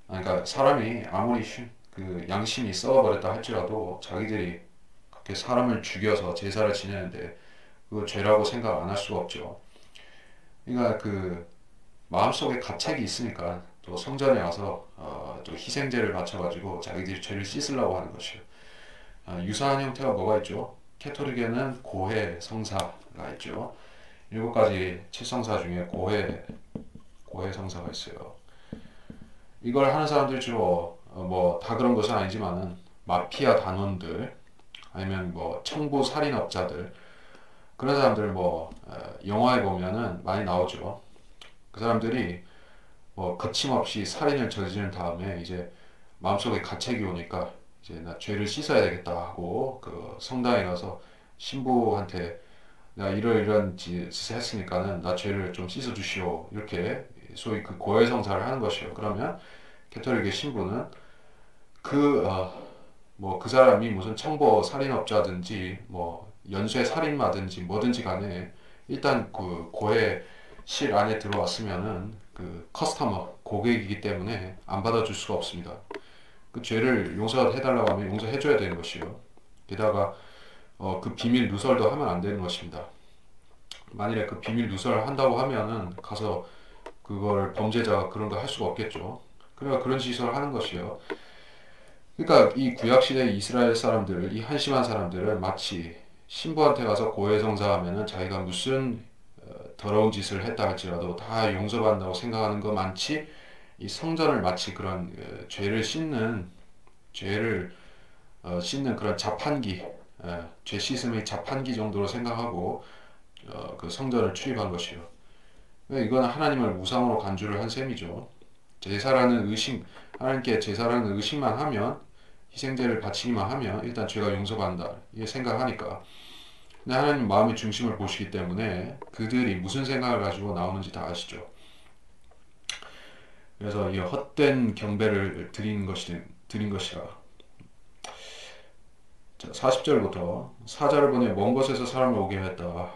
그러니까 사람이 아무리 그 양심이 썩어버렸다 할지라도 자기들이 그렇게 사람을 죽여서 제사를 지내는데 그 죄라고 생각 안 할 수가 없죠. 그러니까 그 마음속에 가책이 있으니까 또 성전에 와서 또 희생제를 바쳐가지고 자기들이 죄를 씻으려고 하는 것이에요. 유사한 형태가 뭐가 있죠? 캐토릭에는 고해 성사가 있죠. 7가지 칠성사 중에 고해 성사가 있어요. 이걸 하는 사람들 주로 뭐 다 그런 것은 아니지만은 마피아 단원들 아니면 뭐 청부 살인업자들 그런 사람들 뭐 영화에 보면은 많이 나오죠. 그 사람들이 뭐 거침없이 살인을 저지른 다음에 이제 마음속에 가책이 오니까 이제 나 죄를 씻어야 되겠다 하고 그 성당에 가서 신부한테 내가 이런 짓을 했으니까는 나 죄를 좀 씻어 주시오 이렇게 소위 그 고해성사를 하는 것이요. 그러면 캐톨릭의 신부는 그 뭐 그 사람이 무슨 청보 살인업자든지 뭐 연쇄 살인마든지 뭐든지 간에 일단 그 고해실 안에 들어왔으면은 그 커스터머 고객이기 때문에 안 받아줄 수가 없습니다. 그 죄를 용서해달라고 하면 용서해줘야 되는 것이요. 게다가 그 비밀 누설도 하면 안 되는 것입니다. 만일에 그 비밀 누설을 한다고 하면은 가서 그걸 범죄자가 그런 거 할 수가 없겠죠. 그러니까 그런 짓을 하는 것이요. 그러니까 이 구약 시대 이스라엘 사람들, 이 한심한 사람들은 마치 신부한테 가서 고해성사하면은 자기가 무슨 더러운 짓을 했다 할지라도 다 용서받는다고 생각하는 것만치 이 성전을 마치 그런 죄를 씻는 그런 자판기, 죄 씻음의 자판기 정도로 생각하고 그 성전을 출입한 것이요. 이건 하나님을 우상으로 간주를 한 셈이죠. 제사라는 의식, 하나님께 제사라는 의식만 하면 희생제를 바치기만 하면 일단 죄가 용서받는다 이게 생각하니까 근데 하나님 마음의 중심을 보시기 때문에 그들이 무슨 생각을 가지고 나오는지 다 아시죠. 그래서 이 헛된 경배를 드린 것이라. 자, 40절부터 사자를 보내 먼 곳에서 사람을 오게 했다.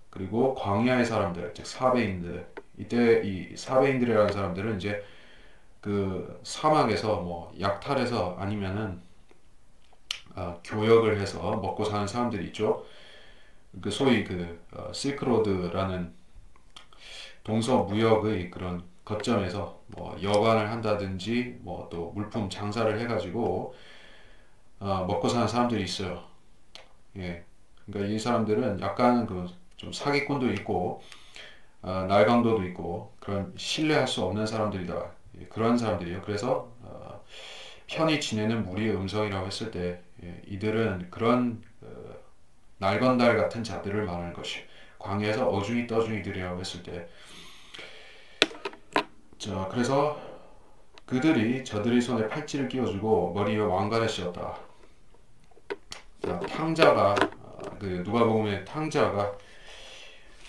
그리고 광야의 사람들, 즉 사베인들. 이때 이 사베인들이라는 사람들은 이제 그 사막에서 뭐 약탈해서 아니면은 교역을 해서 먹고 사는 사람들이 있죠. 그 소위 실크로드라는 동서무역의 그런 거점에서 뭐 여관을 한다든지 뭐 또 물품 장사를 해가지고 먹고 사는 사람들이 있어요. 예. 그러니까 이 사람들은 약간 그 좀 사기꾼도 있고 날강도도 있고 그런 신뢰할 수 없는 사람들이다. 예, 그런 사람들이에요. 그래서 편히 지내는 무리의 음성이라고 했을 때 이들은 그런 날건달 같은 자들을 말하는 것이 광야에서 어중이 떠중이들이라고 했을 때 자, 그래서 그들이 저들의 손에 팔찌를 끼워주고 머리에 왕관을 씌웠다. 자, 탕자가 그 누가복음의 탕자가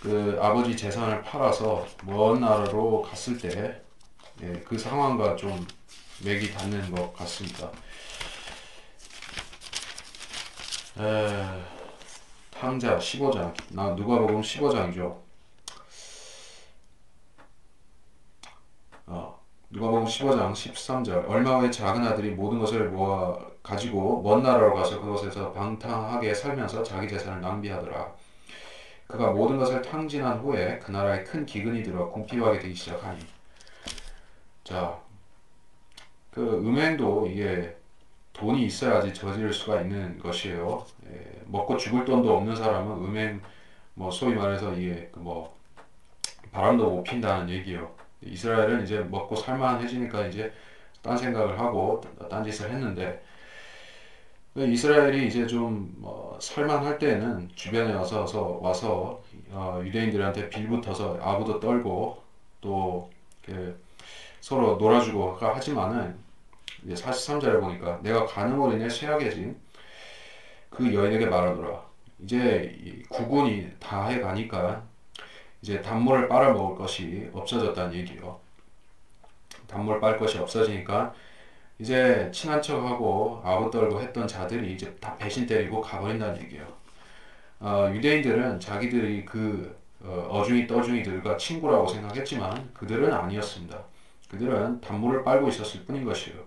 그 아버지 재산을 팔아서 먼 나라로 갔을 때 그 상황과 좀 맥이 닿는 것 같습니다. 에, 탕자 15장 누가복음 15장이죠. 누가복음 15장 13절 얼마 후에 작은 아들이 모든 것을 모아 가지고 먼 나라로 가서 그곳에서 방탕하게 살면서 자기 재산을 낭비하더라. 그가 모든 것을 탕진한 후에 그 나라에 큰 기근이 들어 궁핍하게 되기 시작하니. 자, 그 음행도 이게 돈이 있어야지 저지를 수가 있는 것이에요. 먹고 죽을 돈도 없는 사람은 음행, 뭐 소위 말해서 이게 그뭐 바람도 못 핀다는 얘기예요. 이스라엘은 이제 먹고 살만해지니까 이제 딴 생각을 하고 딴 짓을 했는데 이스라엘이 이제 좀 살만할 때는 주변에 와서 유대인들한테 빌붙어서 아부도 떨고 또 서로 놀아주고 하지만은 이제 43절에 보니까 내가 간음으로 인해 쇠하게진 그 여인에게 말하노라. 이제 이 국군이 다 해가니까 이제 단물을 빨아먹을 것이 없어졌다는 얘기예요. 단물 빨 것이 없어지니까 이제 친한 척하고 아부 떨고 했던 자들이 이제 다 배신 때리고 가버린다는 얘기예요. 유대인들은 자기들이 어중이 떠중이들과 친구라고 생각했지만 그들은 아니었습니다. 그들은 단물을 빨고 있었을 뿐인 것이에요.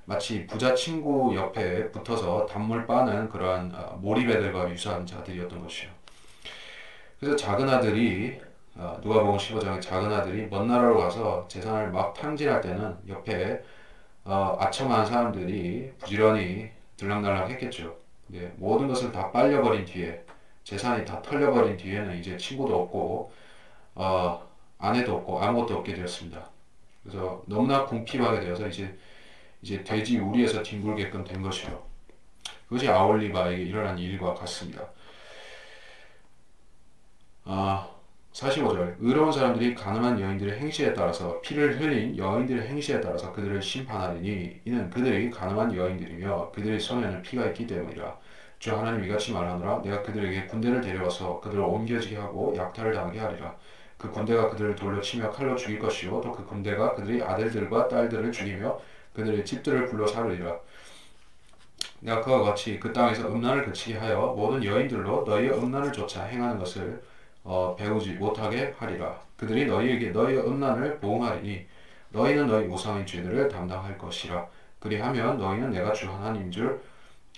마치 부자 친구 옆에 붙어서 단물 빠는 그러한 몰입애들과 유사한 자들이었던 것이요. 그래서 작은 아들이 누가복음 15장의 작은 아들이 먼 나라로 가서 재산을 막 탕진할 때는 옆에 아첨한 사람들이 부지런히 들락날락 했겠죠. 모든 것을 다 빨려버린 뒤에 재산이 다 털려버린 뒤에는 이제 친구도 없고 아내도 없고 아무것도 없게 되었습니다. 그래서 너무나 궁핍하게 되어서 이제 돼지 우리에서 뒹굴게끔 된 것이요. 그것이 아올리바에게 일어난 일과 같습니다. 45절 의로운 사람들이 가늠한 여인들의 행실에 따라서 피를 흘린 여인들의 행실에 따라서 그들을 심판하리니 이는 그들이 가늠한 여인들이며 그들의 손에는 피가 있기 때문이라. 주 하나님 이같이 말하노라. 내가 그들에게 군대를 데려와서 그들을 옮겨지게 하고 약탈을 당하게 하리라. 그 군대가 그들을 돌로 치며 칼로 죽일 것이요 또 그 군대가 그들의 아들들과 딸들을 죽이며 그들의 집들을 불러 사르리라. 내가 그와 같이 그 땅에서 음란을 그치게 하여 모든 여인들로 너희의 음란을 조차 행하는 것을 배우지 못하게 하리라. 그들이 너희에게 너희의 음란을 보응하리니 너희는 너희 우상의 죄들을 담당할 것이라. 그리하면 너희는 내가 주 하나님인 줄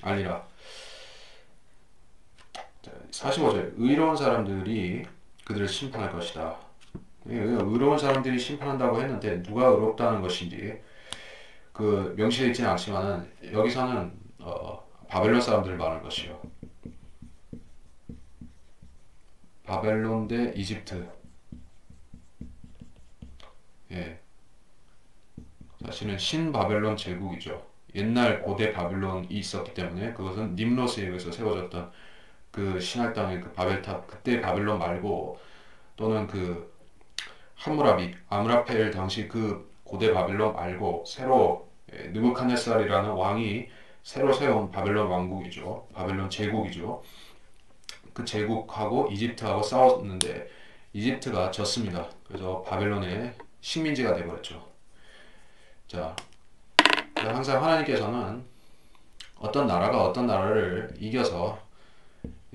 알리라. 45절 의로운 사람들이 그들을 심판할 것이다. 의로운 사람들이 심판한다고 했는데 누가 의롭다는 것인지 명시되어 있지는 않지만은 여기서는 바벨론 사람들을 말하는 것이요. 바벨론 대 이집트. 예. 사실은 신바벨론 제국이죠. 옛날 고대 바벨론이 있었기 때문에 그것은 님로스에 의해서 세워졌던 그 신할 땅의 그 바벨탑, 그때 바벨론 말고 또는 함무라비, 아므라펠 당시 그 고대 바벨론 말고 새로 느부칸네살이라는 왕이 새로 세운 바벨론 왕국이죠. 바벨론 제국이죠. 그 제국하고 이집트하고 싸웠는데 이집트가 졌습니다. 그래서 바벨론의 식민지가 되어버렸죠. 자, 항상 하나님께서는 어떤 나라가 어떤 나라를 이겨서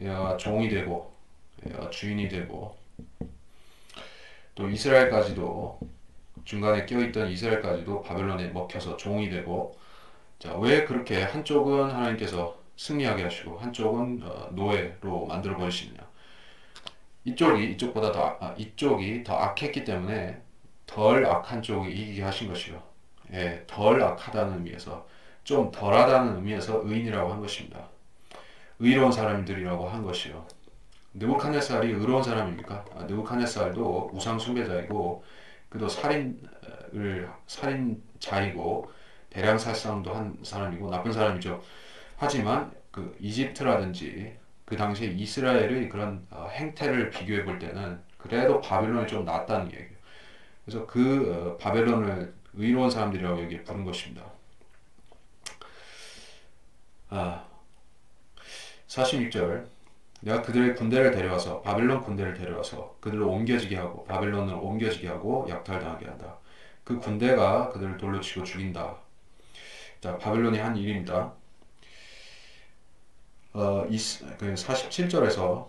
얘가 종이 되고 얘가 주인이 되고 또 이스라엘까지도 중간에 껴있던 이스라엘까지도 바벨론에 먹혀서 종이 되고 자, 왜 그렇게 한쪽은 하나님께서 승리하게 하시고 한쪽은 노예로 만들어 버리시느냐. 이쪽이 더 악했기 때문에 덜 악한 쪽이 이기게 하신 것이요. 예, 덜 악하다는 의미에서 좀 덜하다는 의미에서 의인이라고 한 것입니다. 의로운 사람들이라고 한 것이요. 느부갓네살이 의로운 사람입니까? 느부갓네살도 우상 숭배자이고 그도 살인자이고 대량 살상도 한 사람이고 나쁜 사람이죠. 하지만 그 이집트라든지 그 당시에 이스라엘의 그런 행태를 비교해 볼 때는 그래도 바벨론이 좀 낫다는 얘기예요. 그래서 바벨론을 의로운 사람들이라고 여기에 부른 것입니다. 아, 46절 내가 그들의 군대를 데려와서 바벨론 군대를 데려와서 그들을 옮겨지게 하고 바벨론을 옮겨지게 하고 약탈당하게 한다. 그 군대가 그들을 돌로 치고 죽인다. 자, 바벨론이 한 일입니다. 47절에서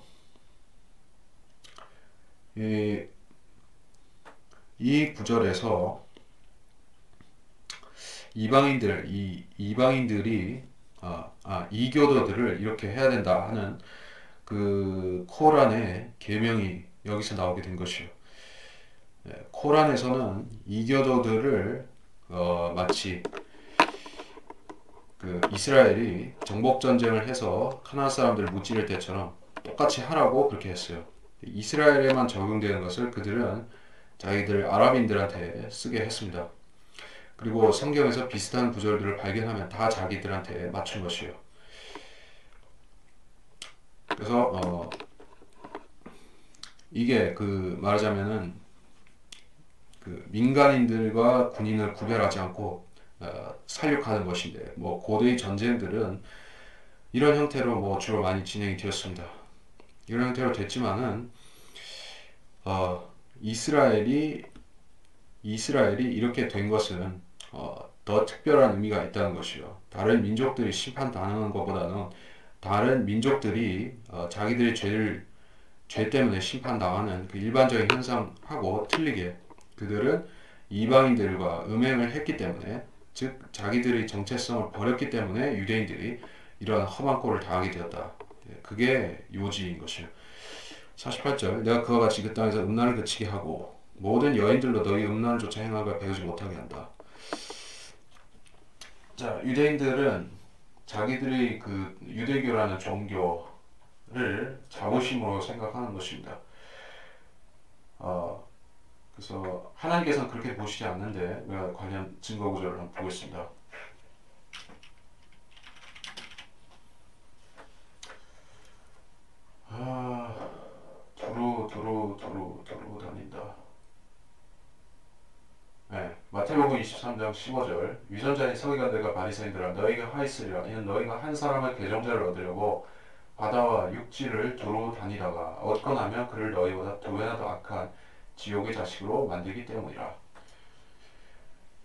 이 구절에서 이방인들이 이교도들을 이렇게 해야 된다 하는 그 코란의 계명이 여기서 나오게 된 것이요. 코란에서는 이교도들을 마치 그 이스라엘이 정복 전쟁을 해서 가나안 사람들을 무찌를 때처럼 똑같이 하라고 그렇게 했어요. 이스라엘에만 적용되는 것을 그들은 자기들 아랍인들한테 쓰게 했습니다. 그리고 성경에서 비슷한 구절들을 발견하면 다 자기들한테 맞춘 것이에요. 그래서 이게 말하자면은 그 민간인들과 군인을 구별하지 않고 살육하는 것인데 뭐 고대의 전쟁들은 이런 형태로 뭐 주로 많이 진행이 되었습니다. 이런 형태로 됐지만은 이스라엘이 이렇게 된 것은 더 특별한 의미가 있다는 것이요. 다른 민족들이 심판당하는 것보다는 다른 민족들이 자기들의 죄 때문에 심판당하는 그 일반적인 현상하고 틀리게 그들은 이방인들과 음행을 했기 때문에 즉 자기들의 정체성을 버렸기 때문에 유대인들이 이러한 험한 꼴을 당하게 되었다. 그게 요지인 것이요. 48절 내가 그와 같이 그 땅에서 음란을 그치게 하고 모든 여인들로 너희 음란을 조차 행한 걸 배우지 못하게 한다. 자, 유대인들은 자기들이 그 유대교라는 종교를 자부심으로 생각하는 것입니다. 그래서 하나님께서는 그렇게 보시지 않는데 우리가 관련 증거 구절을 한번 보겠습니다. 두루 다닌다. 네, 마태복음 23장 15절 위선자인 서기관들과 바리새인들아 너희가 하있으리라 이는 너희가 한 사람의 계정자를 얻으려고 바다와 육지를 두루 다니다가 얻고 나면 그를 너희보다 두 배나 더 악한 지옥의 자식으로 만들기 때문이라.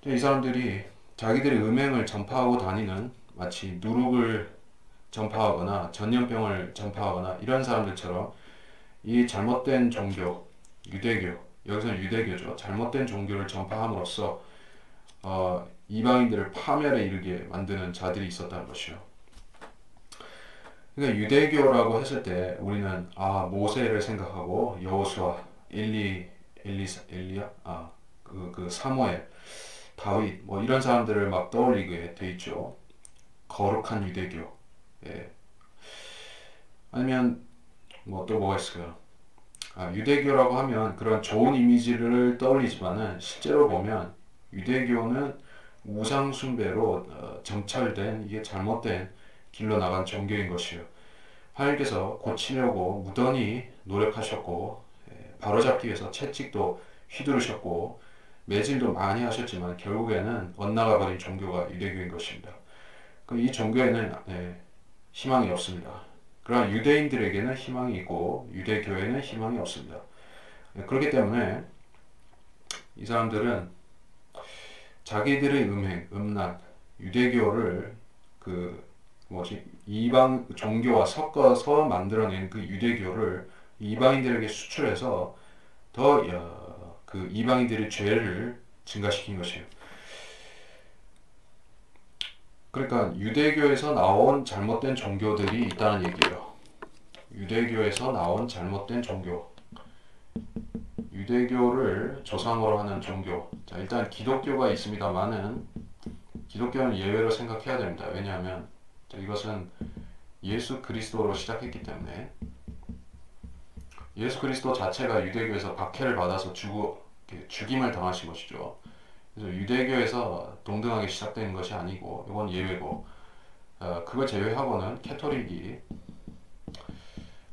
이 사람들이 자기들의 음행을 전파하고 다니는 마치 누룩을 전파하거나 전염병을 전파하거나 이런 사람들처럼 이 잘못된 종교, 유대교, 여기서는 유대교죠. 잘못된 종교를 전파함으로써 이방인들을 파멸에 이르게 만드는 자들이 있었다는 것이요. 그러니까 유대교라고 했을 때 우리는 모세를 생각하고 여호수아, 엘리야, 사무엘, 다윗 뭐 이런 사람들을 막 떠올리게 돼 있죠. 거룩한 유대교. 예. 아니면 뭐 또 뭐가 있을까요? 유대교라고 하면 그런 좋은 이미지를 떠올리지만은 실제로 보면 유대교는 우상 숭배로 점철된 이게 잘못된 길로 나간 종교인 것이요. 하나님께서 고치려고 무던히 노력하셨고 바로잡기 위해서 채찍도 휘두르셨고 매질도 많이 하셨지만 결국에는 엇나가 버린 종교가 유대교인 것입니다. 이 종교에는 희망이 없습니다. 그러나 유대인들에게는 희망이 있고 유대교회는 희망이 없습니다. 그렇기 때문에 이 사람들은 자기들의 음란, 유대교를 이방 종교와 섞어서 만들어낸 그 유대교를 이방인들에게 수출해서 그 이방인들의 죄를 증가시킨 것이에요. 그러니까 유대교에서 나온 잘못된 종교들이 있다는 얘기예요. 유대교에서 나온 잘못된 종교. 유대교를 조상으로 하는 종교. 자, 일단 기독교가 있습니다만은 기독교는 예외로 생각해야 됩니다. 왜냐하면 이것은 예수 그리스도로 시작했기 때문에 예수 그리스도 자체가 유대교에서 박해를 받아서 죽임을 당하신 것이죠. 그래서 유대교에서 동등하게 시작되는 것이 아니고 이건 예외고 그걸 제외하고는 캐토릭이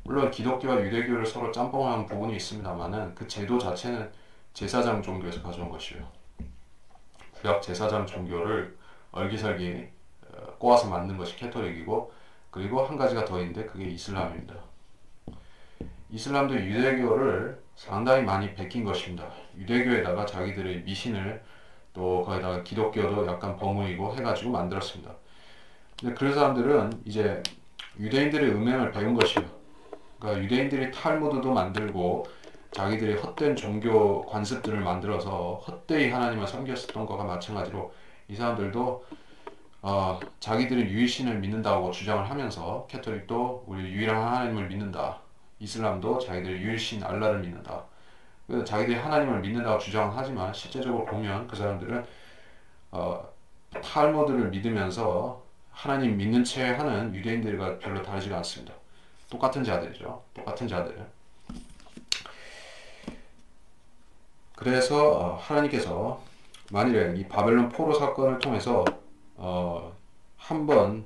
물론 기독교와 유대교를 서로 짬뽕한 부분이 있습니다만은 그 제도 자체는 제사장 종교에서 가져온 것이에요. 구약 제사장 종교를 얼기설기 꼬아서 만든 것이 캐토릭이고 그리고 한 가지가 더 있는데 그게 이슬람입니다. 이슬람도 유대교를 상당히 많이 베낀 것입니다. 유대교에다가 자기들의 미신을 또 거기다가 기독교도 약간 버무리고 해가지고 만들었습니다. 근데 그 사람들은 이제 유대인들의 음행을 배운 것이에요. 그러니까 유대인들이 탈무드도 만들고 자기들이 헛된 종교 관습들을 만들어서 헛되이 하나님을 섬겼었던 것과 마찬가지로 이 사람들도 자기들이 유일신을 믿는다고 주장을 하면서 캐토릭도 우리 유일한 하나님을 믿는다. 이슬람도 자기들이 유일신 알라를 믿는다. 그래서 자기들이 하나님을 믿는다고 주장하지만 실제적으로 보면 그 사람들은 탈무드를 믿으면서 하나님 믿는 채 하는 유대인들과 별로 다르지가 않습니다. 똑같은 자들이죠. 똑같은 자들. 그래서 하나님께서 만일에 이 바벨론 포로 사건을 통해서 한번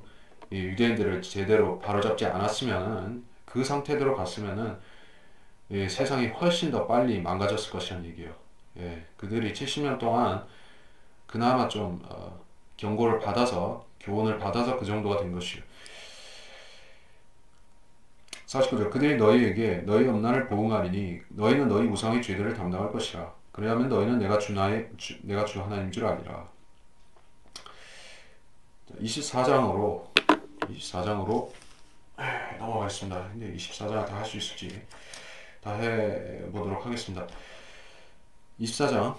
유대인들을 제대로 바로잡지 않았으면은 그 상태대로 갔으면은 세상이 훨씬 더 빨리 망가졌을 것이라는 얘기예요. 예, 그들이 70년 동안 그나마 좀 경고를 받아서 교훈을 받아서 그 정도가 된 것이요. 49절 그들이 너희에게 너희 음란을 보응하리니 너희는 너희 우상의 죄들을 담당할 것이라. 그래야면 너희는 내가 주 하나님 줄 아니라. 24장으로 넘어가겠습니다. 근데 24장 다 할 수 있을지 다 해보도록 하겠습니다. 24장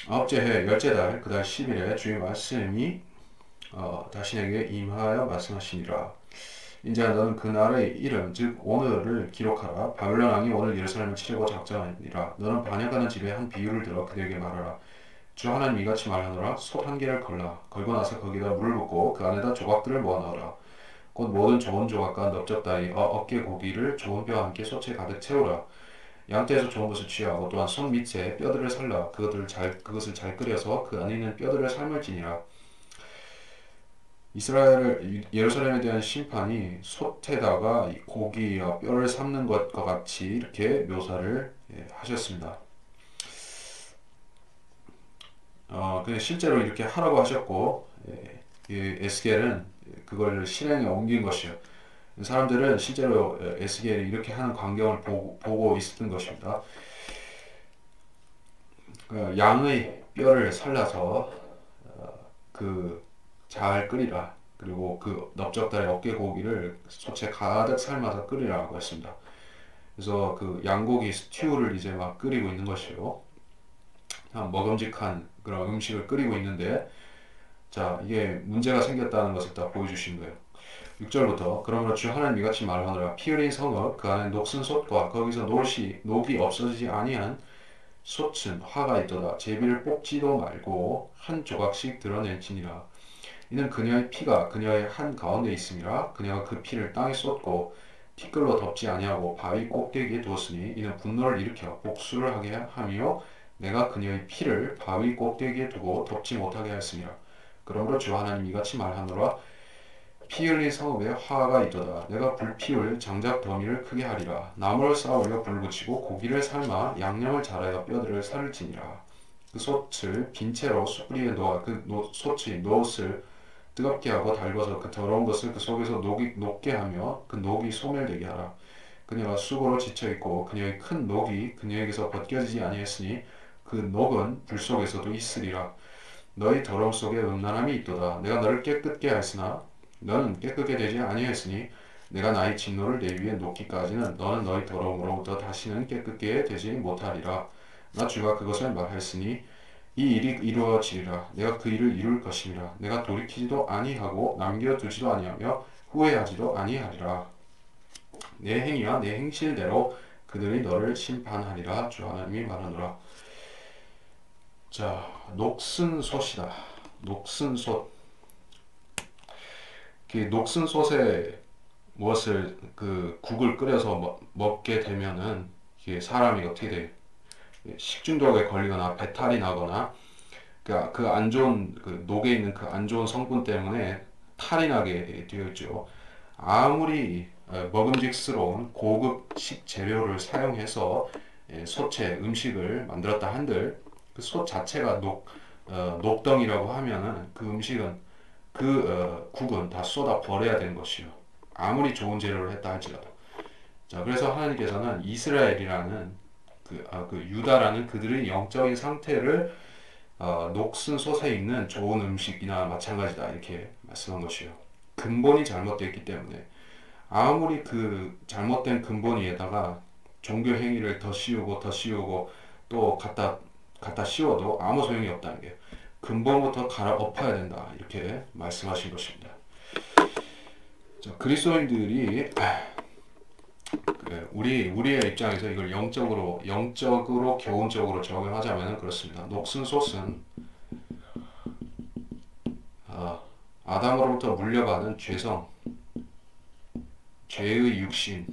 아홉째 해 열째 달 그 달 10일에 주의 말씀이 다신에게 임하여 말씀하시니라. 인자 너는 그날의 이름 즉 오늘을 기록하라. 바벨론 왕이 오늘 예루살렘을 치려고 작정하니라. 너는 반역하는 집에 한 비유를 들어 그들에게 말하라. 주 하나님 이같이 말하노라. 솥 한 개를 걸고 나서 거기다 물을 붓고 그 안에다 조각들을 모아 넣어라. 곧 모든 좋은 조각과 넓적 다리 어깨 고기를 좋은 뼈와 함께 솥에 가득 채우라. 양떼에서 좋은 것을 취하고 또한 손 밑에 뼈들을 살라. 그것을 잘 끓여서 그 안에 있는 뼈들을 삶을지니라. 예루살렘에 대한 심판이 솥에다가 고기와 뼈를 삶는 것과 같이 이렇게 묘사를 하셨습니다. 근데 실제로 이렇게 하라고 하셨고 에스겔은 그걸 실행에 옮긴 것이요. 사람들은 실제로 에스겔이 이렇게 하는 광경을 보고 있었던 것입니다. 양의 뼈를 살라서 잘 끓이라. 그리고 그 넓적다리 어깨 고기를 솥에 가득 삶아서 끓이라고 했습니다. 그래서 그 양고기 스튜를 이제 막 끓이고 있는 것이요. 먹음직한 그런 음식을 끓이고 있는데, 자, 이게 문제가 생겼다는 것을 다 보여주신 거예요. 6절부터 그러므로 주 하나님 이같이 말하노라. 피 흘린 성읍 그 안에 녹슨 솥과 거기서 녹이 없어지지 아니한 솥은 화가 있도다. 제비를 뽑지도 말고 한 조각씩 드러낼지니라. 이는 그녀의 피가 그녀의 한 가운데 있음이라. 그녀가 그 피를 땅에 쏟고 티끌로 덮지 아니하고 바위 꼭대기에 두었으니 이는 분노를 일으켜 복수를 하게 하며 내가 그녀의 피를 바위 꼭대기에 두고 덮지 못하게 하였음이라. 그러므로 주 하나님 이같이 말하노라. 피 흘린 성읍에 화가 있도다. 내가 불 피울 장작 더미를 크게 하리라. 나무를 쌓아 올려 불을 붙이고 고기를 삶아 양념을 잘하여 뼈들을 살을지니라. 그 솥을 빈 채로 숯불 위에 놓아 그 솥의 노릇을 뜨겁게 하고 달궈서 그 더러운 것을 그 속에서 녹게 하며 그 녹이 소멸되게 하라. 그녀가 수고로 지쳐있고 그녀의 큰 녹이 그녀에게서 벗겨지지 아니했으니 그 녹은 불 속에서도 있으리라. 너희 더러움 속에 음란함이 있도다. 내가 너를 깨끗게 하였으나 너는 깨끗게 되지 아니하였으니 내가 나의 진노를 내 위에 놓기까지는 너는 너희 더러움으로부터 다시는 깨끗게 되지 못하리라. 나 주가 그것을 말하였으니 이 일이 이루어지리라. 내가 그 일을 이룰 것임이라. 내가 돌이키지도 아니하고 남겨두지도 아니하며 후회하지도 아니하리라. 내 행위와 내 행실대로 그들이 너를 심판하리라. 주 하나님이 말하노라. 자, 녹슨솥이다. 녹슨솥. 그 녹슨솥에 무엇을 국을 끓여서 먹게 되면은 이게 사람이 어떻게 돼? 식중독에 걸리거나 배탈이 나거나 그러니까 그 안 좋은 녹에 있는 그 안 좋은 성분 때문에 탈이 나게 되어 있죠. 아무리 먹음직스러운 고급 식재료를 사용해서 솥에 음식을 만들었다 한들 그 솥 자체가 녹덩이라고 하면은 그 음식은 국은 다 쏟아 버려야 되는 것이요. 아무리 좋은 재료를 했다 할지라도. 자, 그래서 하나님께서는 이스라엘이라는 유다라는 그들의 영적인 상태를 녹슨 솥에 있는 좋은 음식이나 마찬가지다 이렇게 말씀한 것이요. 근본이 잘못되어 있기 때문에 아무리 그 잘못된 근본 위에다가 종교 행위를 더 씌우고 더 씌우고 또 갖다 씌워도 아무 소용이 없다는 게 근본부터 갈아엎어야 된다 이렇게 말씀하신 것입니다. 자, 그리스도인들이 우리의 입장에서 이걸 영적으로 교훈적으로 적용하자면 그렇습니다. 녹슨 솥은 아담으로부터 물려받은 죄의 육신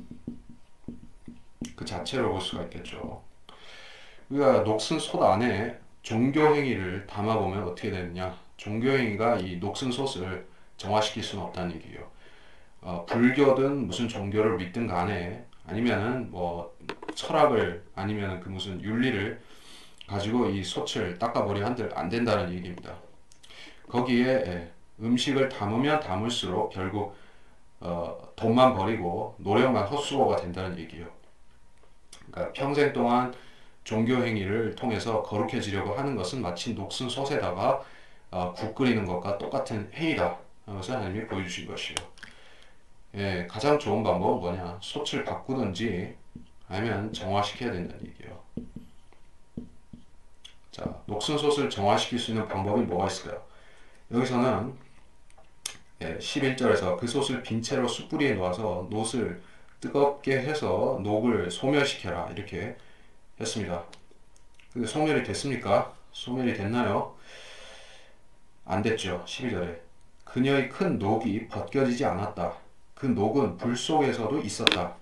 그 자체로 볼 수가 있겠죠. 우리가 녹슨 솥 안에 종교 행위를 담아보면 어떻게 되느냐? 종교 행위가 이 녹슨 솥을 정화시킬 수는 없다는 얘기예요. 불교든 무슨 종교를 믿든 간에 아니면은 뭐 철학을 아니면은 그 무슨 윤리를 가지고 이 솥을 닦아버려 한들 안 된다는 얘기입니다. 거기에 음식을 담으면 담을수록 결국 돈만 버리고 노력만 헛수고가 된다는 얘기예요. 그러니까 평생 동안 종교 행위를 통해서 거룩해지려고 하는 것은 마치 녹슨 솥에다가 국 끓이는 것과 똑같은 행위다. 그것을 하나님이 보여주신 것이에요. 예, 가장 좋은 방법은 뭐냐? 솥을 바꾸든지 아니면 정화시켜야 된다는 얘기예요. 자, 녹슨 솥을 정화시킬 수 있는 방법이 뭐가 있을까요? 여기서는 11절에서 그 솥을 빈 채로 숯불 위에 놓아서 놋을 뜨겁게 해서 녹을 소멸시켜라 이렇게 했습니다. 근데 소멸이 됐습니까? 소멸이 됐나요? 안 됐죠. 12절에 그녀의 큰 녹이 벗겨지지 않았다. 그 녹은 불 속에서도 있었다.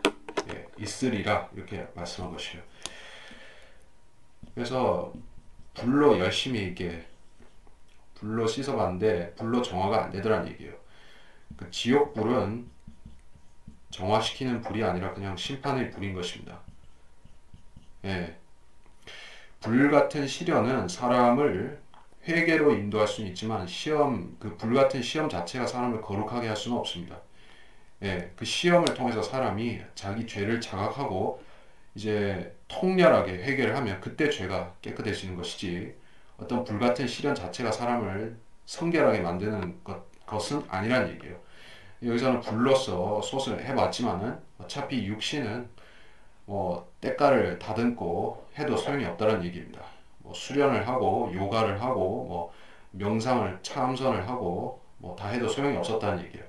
있으리라 이렇게 말씀한 것이에요. 그래서 불로 열심히 이렇게 불로 씻어봤는데 불로 정화가 안 되더란 얘기예요. 그 지옥불은 정화시키는 불이 아니라 그냥 심판의 불인 것입니다. 예. 불 같은 시련은 사람을 회개로 인도할 수는 있지만 그 불 같은 시험 자체가 사람을 거룩하게 할 수는 없습니다. 예, 그 시험을 통해서 사람이 자기 죄를 자각하고 이제 통렬하게 회개를 하면 그때 죄가 깨끗해지는 것이지 어떤 불같은 시련 자체가 사람을 성결하게 만드는 것은 아니란 얘기예요. 여기서는 불로서 솥을 해봤지만은 어차피 육신은 뭐 때깔을 다듬고 해도 소용이 없다는 얘기입니다. 뭐 수련을 하고 요가를 하고 뭐 명상을 참선을 하고 뭐 다 해도 소용이 없었다는 얘기예요.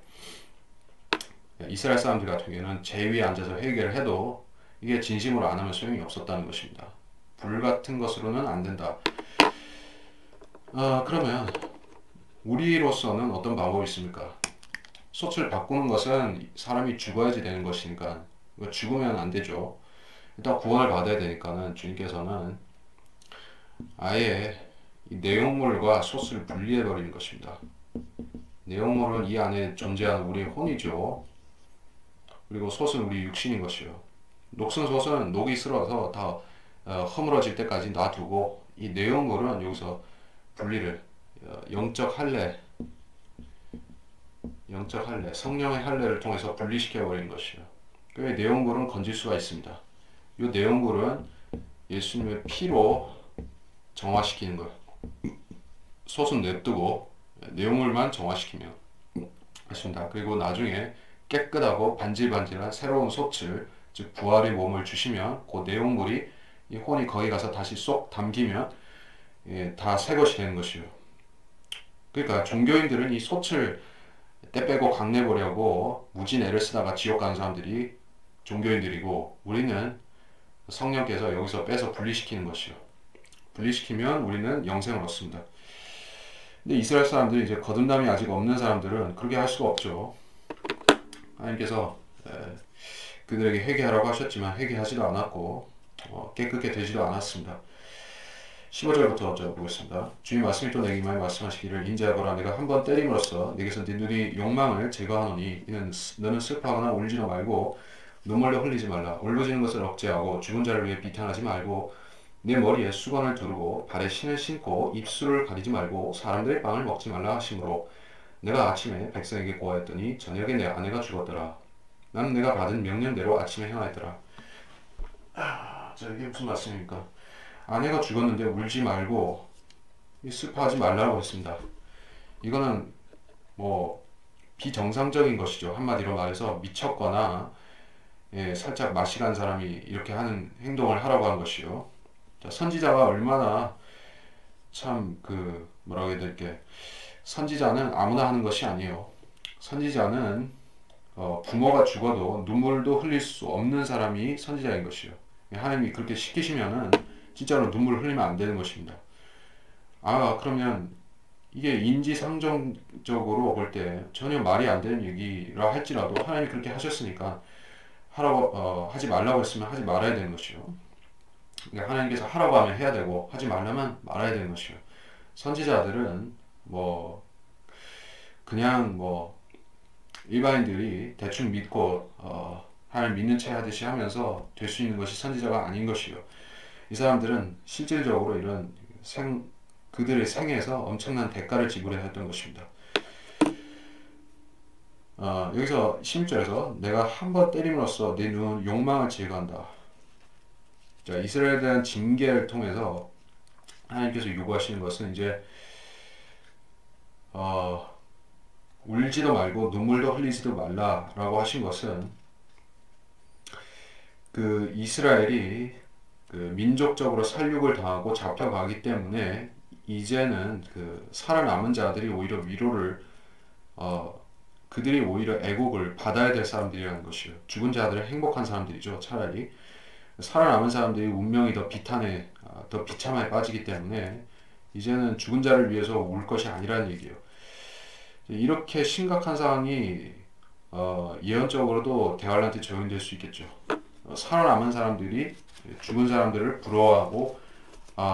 이스라엘 사람들 같은 경우에는 제 위에 앉아서 회개를 해도 이게 진심으로 안 하면 소용이 없었다는 것입니다. 불 같은 것으로는 안 된다. 그러면 우리로서는 어떤 방법이 있습니까? 솥을 바꾸는 것은 사람이 죽어야지 되는 것이니까 죽으면 안 되죠. 일단 구원을 받아야 되니까는 주님께서는 아예 이 내용물과 솥을 분리해 버리는 것입니다. 내용물은 이 안에 존재하는 우리의 혼이죠. 그리고 솥은 우리 육신인 것이요. 녹슨 솥은 녹이 슬어서 다 허물어질 때까지 놔두고 이 내용물은 여기서 분리를 영적 할례, 성령의 할례를 통해서 분리시켜 버리는 것이요. 그 내용물은 건질 수가 있습니다. 이 내용물은 예수님의 피로 정화시키는 것. 솥은 냅두고 내용물만 정화시키면 있습니다. 그리고 나중에 깨끗하고 반질반질한 새로운 솥을 즉 부활의 몸을 주시면 그 내용물이 이 혼이 거기 가서 다시 쏙 담기면 다 새 것이 되는 것이요. 그러니까 종교인들은 이 솥을 때 빼고 강내보려고 무진 애를 쓰다가 지옥 가는 사람들이 종교인들이고, 우리는 성령께서 여기서 빼서 분리시키는 것이요. 분리시키면 우리는 영생을 얻습니다. 근데 이스라엘 사람들이 이제 거듭남이 아직 없는 사람들은 그렇게 할 수가 없죠. 하나님께서 그들에게 회개하라고 하셨지만 회개하지도 않았고 깨끗게 되지도 않았습니다. 15절부터 보겠습니다. 주님 말씀이 또 내게 많이 말씀하시기를 인자하거라 내가 한 번 때림으로써 내게서 네 눈이 욕망을 제거하노니 이는 너는 슬퍼하거나 울지도 말고 눈물로 흘리지 말라. 울부짖는 것을 억제하고 죽은 자를 위해 비탄하지 말고 내 머리에 수건을 두르고 발에 신을 신고 입술을 가리지 말고 사람들의 빵을 먹지 말라 하시므로 내가 아침에 백성에게 고하였더니 저녁에 내 아내가 죽었더라. 나는 내가 받은 명령대로 아침에 행하였더라. 자, 이게 무슨 말씀입니까? 아내가 죽었는데 울지 말고 슬퍼하지 말라고 했습니다. 이거는 뭐 비정상적인 것이죠. 한마디로 말해서 미쳤거나 살짝 맛이 간 사람이 이렇게 하는 행동을 하라고 한 것이요. 자, 선지자가 얼마나 참 뭐라고 해야 될게, 선지자는 아무나 하는 것이 아니에요. 선지자는 부모가 죽어도 눈물도 흘릴 수 없는 사람이 선지자인 것이요. 하나님이 그렇게 시키시면은 진짜로 눈물을 흘리면 안 되는 것입니다. 그러면 이게 인지상정적으로 볼 때 전혀 말이 안 되는 얘기라 할지라도 하나님이 그렇게 하셨으니까 하지 말라고 했으면 하지 말아야 되는 것이요. 그러니까 하나님께서 하라고 하면 해야 되고 하지 말라면 말아야 되는 것이요. 선지자들은 그냥 일반인들이 대충 믿고 하나님 믿는 체 하듯이 하면서 될 수 있는 것이 선지자가 아닌 것이요. 이 사람들은 실질적으로 이런 그들의 생에서 엄청난 대가를 지불해야 했던 것입니다. 여기서 16절에서 내가 한 번 때림으로써 네 눈 욕망을 제거한다. 자, 이스라엘에 대한 징계를 통해서 하나님께서 요구하시는 것은 이제 울지도 말고 눈물도 흘리지도 말라라고 하신 것은 이스라엘이 민족적으로 살육을 당하고 잡혀가기 때문에 이제는 살아남은 자들이 오히려 위로를 그들이 오히려 애국을 받아야 될 사람들이라는 것이요. 죽은 자들은 행복한 사람들이죠. 차라리 살아남은 사람들이 운명이 더 비참에 빠지기 때문에 이제는 죽은 자를 위해서 울 것이 아니라는 얘기예요. 이렇게 심각한 상황이 예언적으로도 대환란때 적용될 수 있겠죠. 살아남은 사람들이 죽은 사람들을 부러워하고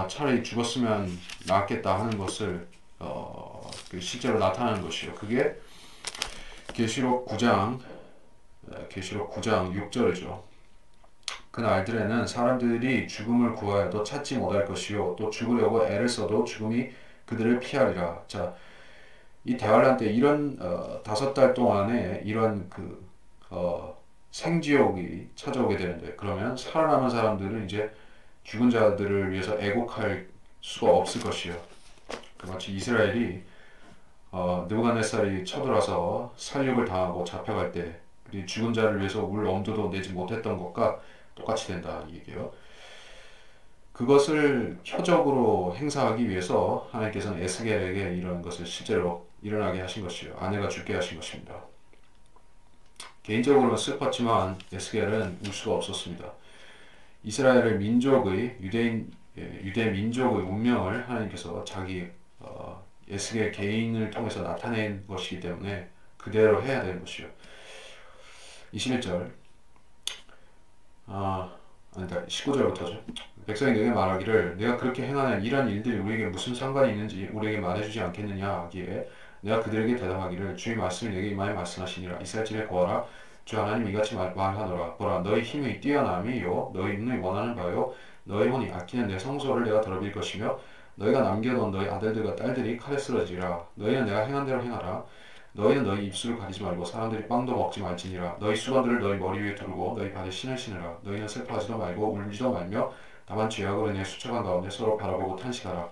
차라리 죽었으면 낫겠다 하는 것을 실제로 나타나는 것이요. 그게 계시록 9장 6절이죠. 그 날들에는 사람들이 죽음을 구하여도 찾지 못할 것이요 또 죽으려고 애를 써도 죽음이 그들을 피하리라. 자, 이 대환란 때 이런 5달 동안에 이런 생지옥이 찾아오게 되는데, 그러면 살아남은 사람들은 이제 죽은 자들을 위해서 애국할 수가 없을 것이요. 마치 이스라엘이 느부갓네살이 쳐들어와서 살육을 당하고 잡혀갈 때 죽은 자를 위해서 울 엄두도 내지 못했던 것과 똑같이 된다 이 얘기예요. 그것을 표적으로 행사하기 위해서 하나님께서는 에스겔에게 이런 것을 실제로 일어나게 하신 것이요. 아내가 죽게 하신 것입니다. 개인적으로는 슬펐지만 에스겔은 울 수가 없었습니다. 이스라엘의 민족의 유대 민족의 운명을 하나님께서 자기 에스겔 개인을 통해서 나타낸 것이기 때문에 그대로 해야 되는 것이요. 21절 19절부터죠. 백성이 내게 말하기를 내가 그렇게 행하는 이러한 일들이 우리에게 무슨 상관이 있는지 우리에게 말해주지 않겠느냐 하기에 내가 그들에게 대답하기를 주의 말씀이 내게 이마에 말씀하시니라. 이스라엘 집에 고하라. 주 하나님 이같이 말하노라. 보라 너희 힘이 뛰어남이요 너희 눈이 원하는 바요 너희 혼이 아끼는 내 성소를 내가 더럽힐 것이며 너희가 남겨놓은 너희 아들들과 딸들이 칼에 쓰러지리라. 너희는 내가 행한 대로 행하라. 너희는 너희 입술을 가리지 말고 사람들이 빵도 먹지 말지니라. 너희 수건들을 너희 머리 위에 두르고 너희 발에 신을 신으라. 너희는 슬퍼하지도 말고 울지도 말며 다만 죄악으로 인해 수쳐간 가운데 서로 바라보고 탄식하라.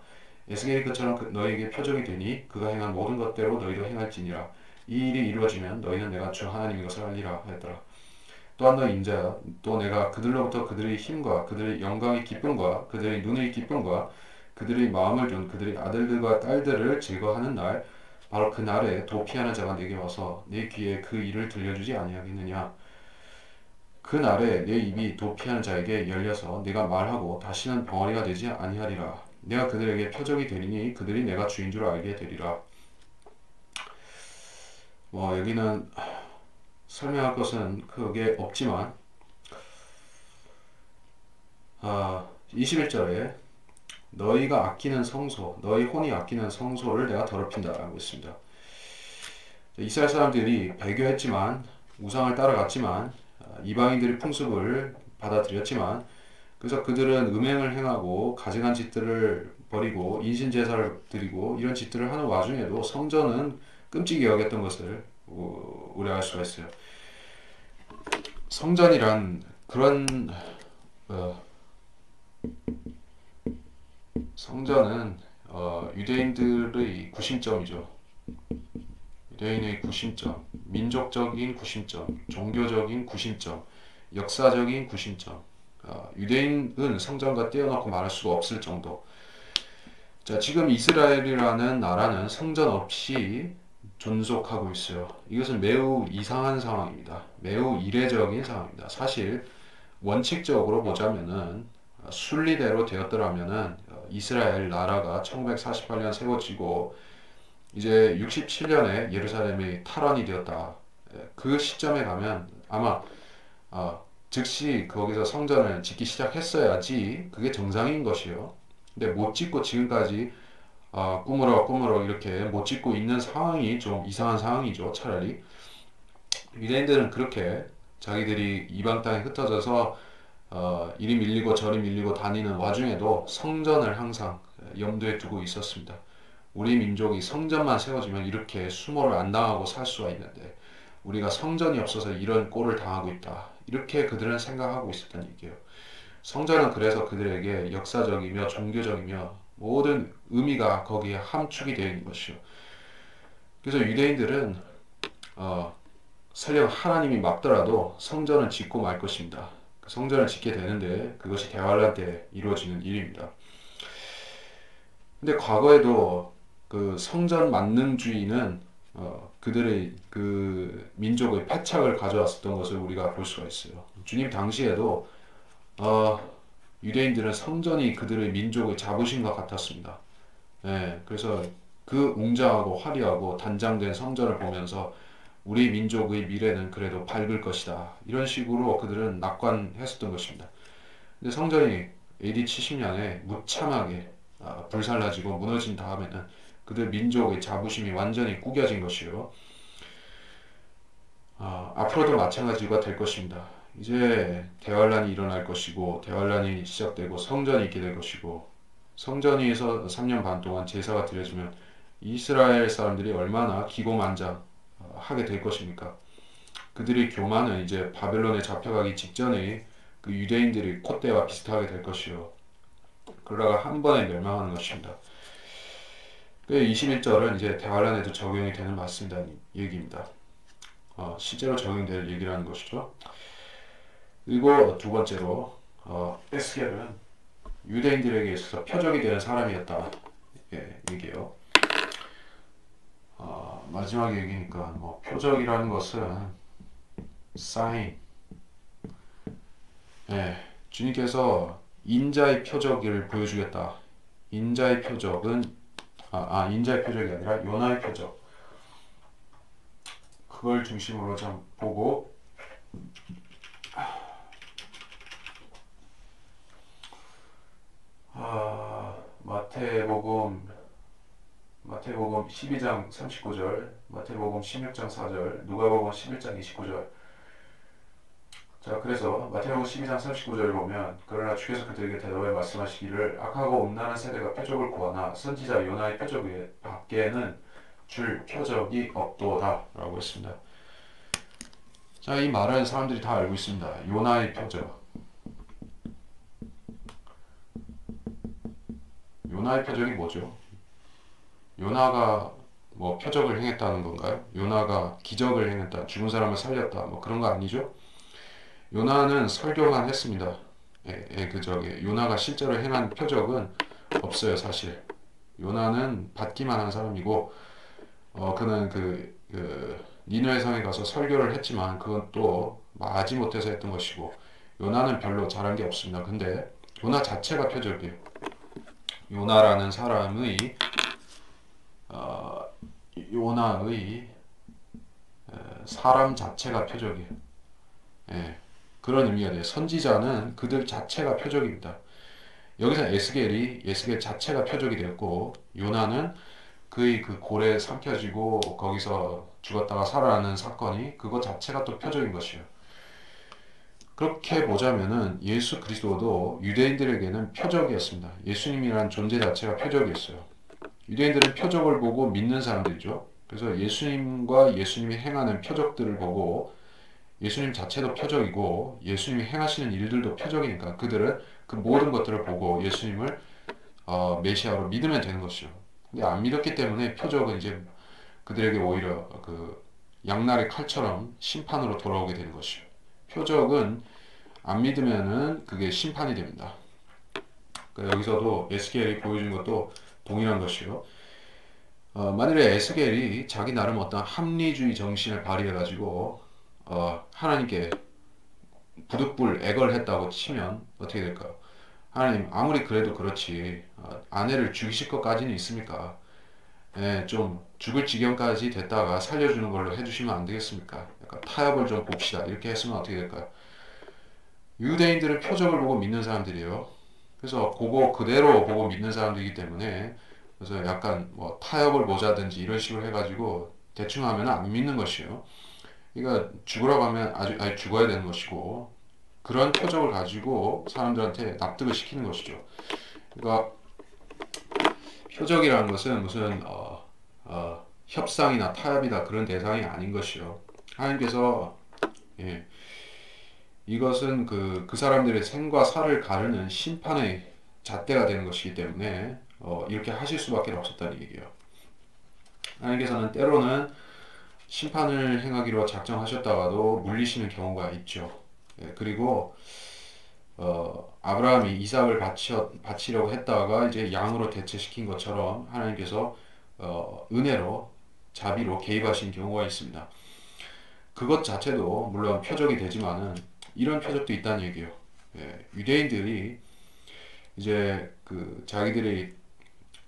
에스겔이 그처럼 너희에게 표적이 되니 그가 행한 모든 것대로 너희도 행할지니라. 이 일이 이루어지면 너희는 내가 주 하나님인 것을 알리라 하였더라. 또한 너희 인자야 또 내가 그들로부터 그들의 힘과 그들의 영광의 기쁨과 그들의 눈의 기쁨과 그들의 마음을 둔 그들의 아들들과 딸들을 제거하는 날, 바로 그 날에 도피하는 자가 내게 와서 내 귀에 그 일을 들려주지 아니하겠느냐. 그 날에 내 입이 도피하는 자에게 열려서 내가 말하고 다시는 벙어리가 되지 아니하리라. 내가 그들에게 표적이 되리니 그들이 내가 주인 줄 알게 되리라. 여기는 설명할 것은 크게 없지만 21절에 너희가 아끼는 성소, 너희 혼이 아끼는 성소를 내가 더럽힌다 라고 했습니다. 이스라엘 사람들이 배교했지만, 우상을 따라갔지만, 이방인들의 풍습을 받아들였지만, 그래서 그들은 음행을 행하고 가증한 짓들을 벌이고 인신제사를 드리고 이런 짓들을 하는 와중에도 성전은 끔찍이 여겼던 것을 우리가 알 수가 있어요. 성전이란 그런 성전은 유대인들의 구심점이죠. 유대인의 구심점, 민족적인 구심점, 종교적인 구심점, 역사적인 구심점. 유대인은 성전과 떼어놓고 말할 수가 없을 정도. 자, 지금 이스라엘이라는 나라는 성전 없이 존속하고 있어요. 이것은 매우 이상한 상황입니다. 매우 이례적인 상황입니다. 사실 원칙적으로 보자면은 순리대로 되었더라면은 이스라엘 나라가 1948년 세워지고 이제 67년에 예루살렘이 탈환이 되었다. 그 시점에 가면 아마 즉시 거기서 성전을 짓기 시작했어야지 그게 정상인 것이요. 근데 못 짓고 지금까지 꾸물어 이렇게 못 짓고 있는 상황이 좀 이상한 상황이죠. 차라리 유대인들은 그렇게 자기들이 이방 땅에 흩어져서 이리 밀리고 저리 밀리고 다니는 와중에도 성전을 항상 염두에 두고 있었습니다. 우리 민족이 성전만 세워지면 이렇게 수모를 안 당하고 살 수가 있는데 우리가 성전이 없어서 이런 꼴을 당하고 있다. 이렇게 그들은 생각하고 있었던 얘기예요. 성전은 그래서 그들에게 역사적이며 종교적이며 모든 의미가 거기에 함축이 되어 있는 것이요. 그래서 유대인들은 설령 하나님이 막더라도 성전을 짓고 말 것입니다. 성전을 짓게 되는데 그것이 대환란 때 이루어지는 일입니다. 근데 과거에도 그 성전 만능주의는 그들의 그 민족의 패착을 가져왔었던 것을 우리가 볼 수가 있어요. 주님 당시에도 유대인들은 성전이 그들의 민족의 자부심과 같았습니다. 예, 그래서 그 웅장하고 화려하고 단장된 성전을 보면서 우리 민족의 미래는 그래도 밝을 것이다. 이런 식으로 그들은 낙관했었던 것입니다. 근데 성전이 AD 70년에 무참하게 불살라지고 무너진 다음에는 그들 민족의 자부심이 완전히 구겨진 것이요. 앞으로도 마찬가지가 될 것입니다. 이제 대환란이 일어날 것이고 대환란이 시작되고 성전이 있게 될 것이고 성전에서 3년 반 동안 제사가 드려지면 이스라엘 사람들이 얼마나 기고만장 하게 될 것입니까? 그들의 교만은 이제 바벨론에 잡혀가기 직전에 그 유대인들의 콧대와 비슷하게 될 것이요. 그러다가 한 번에 멸망하는 것입니다. 21절은 이제 대환란에도 적용이 되는 말씀이라는 얘기입니다. 실제로 적용될 얘기라는 것이죠. 그리고 두 번째로 에스겔은 유대인들에게 있어서 표적이 되는 사람이었다. 얘기해요. 마지막 얘기니까 표적이라는 것은 사인. 주님께서 인자의 표적을 보여주겠다. 인자의 표적은 인자의 표적이 아니라 요나의 표적. 그걸 중심으로 좀 보고 마태복음 12장 39절, 마태복음 16장 4절, 누가복음 11장 29절. 자, 그래서 마태복음 12장 39절을 보면 그러나 주께서 그들에게 대답해 말씀하시기를 악하고 음란한 세대가 표적을 구하나 선지자 요나의 표적 외에 밖에는 줄 표적이 없도다 라고 했습니다. 자, 이 말은 사람들이 다 알고 있습니다. 요나의 표적. 요나의 표적이 뭐죠? 요나가 표적을 행했다는 건가요? 요나가 기적을 행했다, 죽은 사람을 살렸다, 그런 거 아니죠? 요나는 설교만 했습니다. 요나가 실제로 행한 표적은 없어요, 사실. 요나는 받기만 한 사람이고, 그는 니느웨 성에 가서 설교를 했지만 그건 또 마지 못해서 했던 것이고, 요나는 별로 잘한 게 없습니다. 근데 요나 자체가 표적이에요. 요나라는 사람의 어, 요나의 사람 자체가 표적이에요. 예, 그런 의미가 돼요. 선지자는 그들 자체가 표적입니다. 여기서 에스겔 자체가 표적이 되었고, 요나는 그의 그 고래에 삼켜지고 거기서 죽었다가 살아나는 사건이 그것 자체가 또 표적인 것이에요. 그렇게 보자면은 예수 그리스도도 유대인들에게는 표적이었습니다. 예수님이라는 존재 자체가 표적이었어요. 유대인들은 표적을 보고 믿는 사람들이죠. 그래서 예수님과 예수님이 행하는 표적들을 보고 예수님 자체도 표적이고 예수님이 행하시는 일들도 표적이니까 그들은 그 모든 것들을 보고 예수님을 메시아로 믿으면 되는 것이죠. 근데 안 믿었기 때문에 표적은 이제 그들에게 오히려 그 양날의 칼처럼 심판으로 돌아오게 되는 것이죠. 표적은 안 믿으면은 그게 심판이 됩니다. 그러니까 여기서도 에스겔이 보여준 것도 동일한 것이요. 만일에 에스겔이 자기 나름 어떤 합리주의 정신을 발휘해가지고 하나님께 부득불 애걸했다고 치면 어떻게 될까요? 하나님 아무리 그래도 그렇지 아내를 죽이실 것까지는 있습니까? 예, 좀 죽을 지경까지 됐다가 살려주는 걸로 해주시면 안 되겠습니까? 약간 타협을 좀 봅시다. 이렇게 했으면 어떻게 될까요? 유대인들은 표적을 보고 믿는 사람들이에요. 그래서 그거 그대로 보고 믿는 사람들이기 때문에 그래서 약간 뭐 타협을 보자든지 이런 식으로 해가지고 대충 하면 안 믿는 것이에요. 그러니까 죽으라고 하면 아주 죽어야 되는 것이고 그런 표적을 가지고 사람들한테 납득을 시키는 것이죠. 그러니까 표적이라는 것은 무슨 협상이나 타협이나 그런 대상이 아닌 것이요. 하나님께서 예, 이것은 그 사람들의 생과 사를 가르는 심판의 잣대가 되는 것이기 때문에 이렇게 하실 수밖에 없었다는 얘기예요. 하나님께서는 때로는 심판을 행하기로 작정하셨다가도 물리시는 경우가 있죠. 예, 그리고 아브라함이 이삭을 바치려고 했다가 이제 양으로 대체시킨 것처럼 하나님께서 은혜로 자비로 개입하신 경우가 있습니다. 그것 자체도 물론 표적이 되지만은 이런 표적도 있다는 얘기예요. 예, 유대인들이 이제 그 자기들이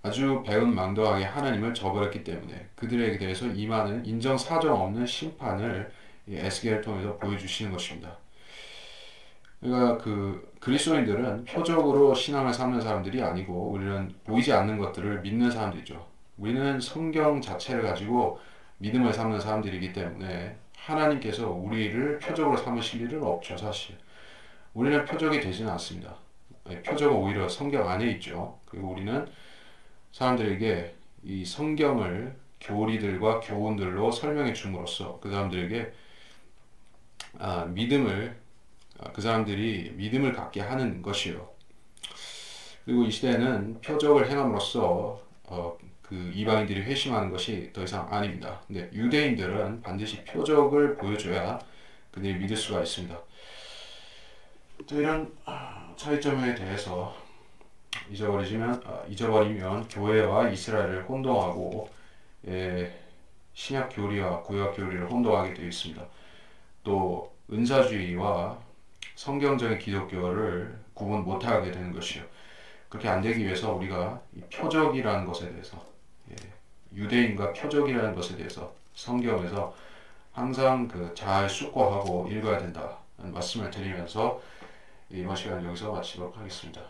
아주 배은망덕하게 하나님을 저버렸기 때문에 그들에게 대해서 임하는 인정사정 없는 심판을 에스겔을 통해서 보여주시는 것입니다. 그러니까 그 그리스도인들은 표적으로 신앙을 삼는 사람들이 아니고 우리는 보이지 않는 것들을 믿는 사람들이죠. 우리는 성경 자체를 가지고 믿음을 삼는 사람들이기 때문에 하나님께서 우리를 표적으로 삼으실 일은 없죠, 사실. 우리는 표적이 되지는 않습니다. 표적은 오히려 성경 안에 있죠. 그리고 우리는 사람들에게 이 성경을 교리들과 교훈들로 설명해 줌으로써 그 사람들에게 믿음을 그 사람들이 믿음을 갖게 하는 것이요. 그리고 이 시대에는 표적을 행함으로써 그 이방인들이 회심하는 것이 더 이상 아닙니다. 근데 유대인들은 반드시 표적을 보여줘야 그들이 믿을 수가 있습니다. 또 이런 차이점에 대해서 잊어버리면 교회와 이스라엘을 혼동하고 신약 교리와 구약 교리를 혼동하게 되어 있습니다. 또 은사주의와 성경적인 기독교를 구분 못하게 되는 것이요. 그렇게 안 되기 위해서 우리가 이 표적이라는 것에 대해서 유대인과 표적이라는 것에 대해서 성경에서 항상 잘 숙고하고 읽어야 된다는 말씀을 드리면서 이번 시간 여기서 마치도록 하겠습니다.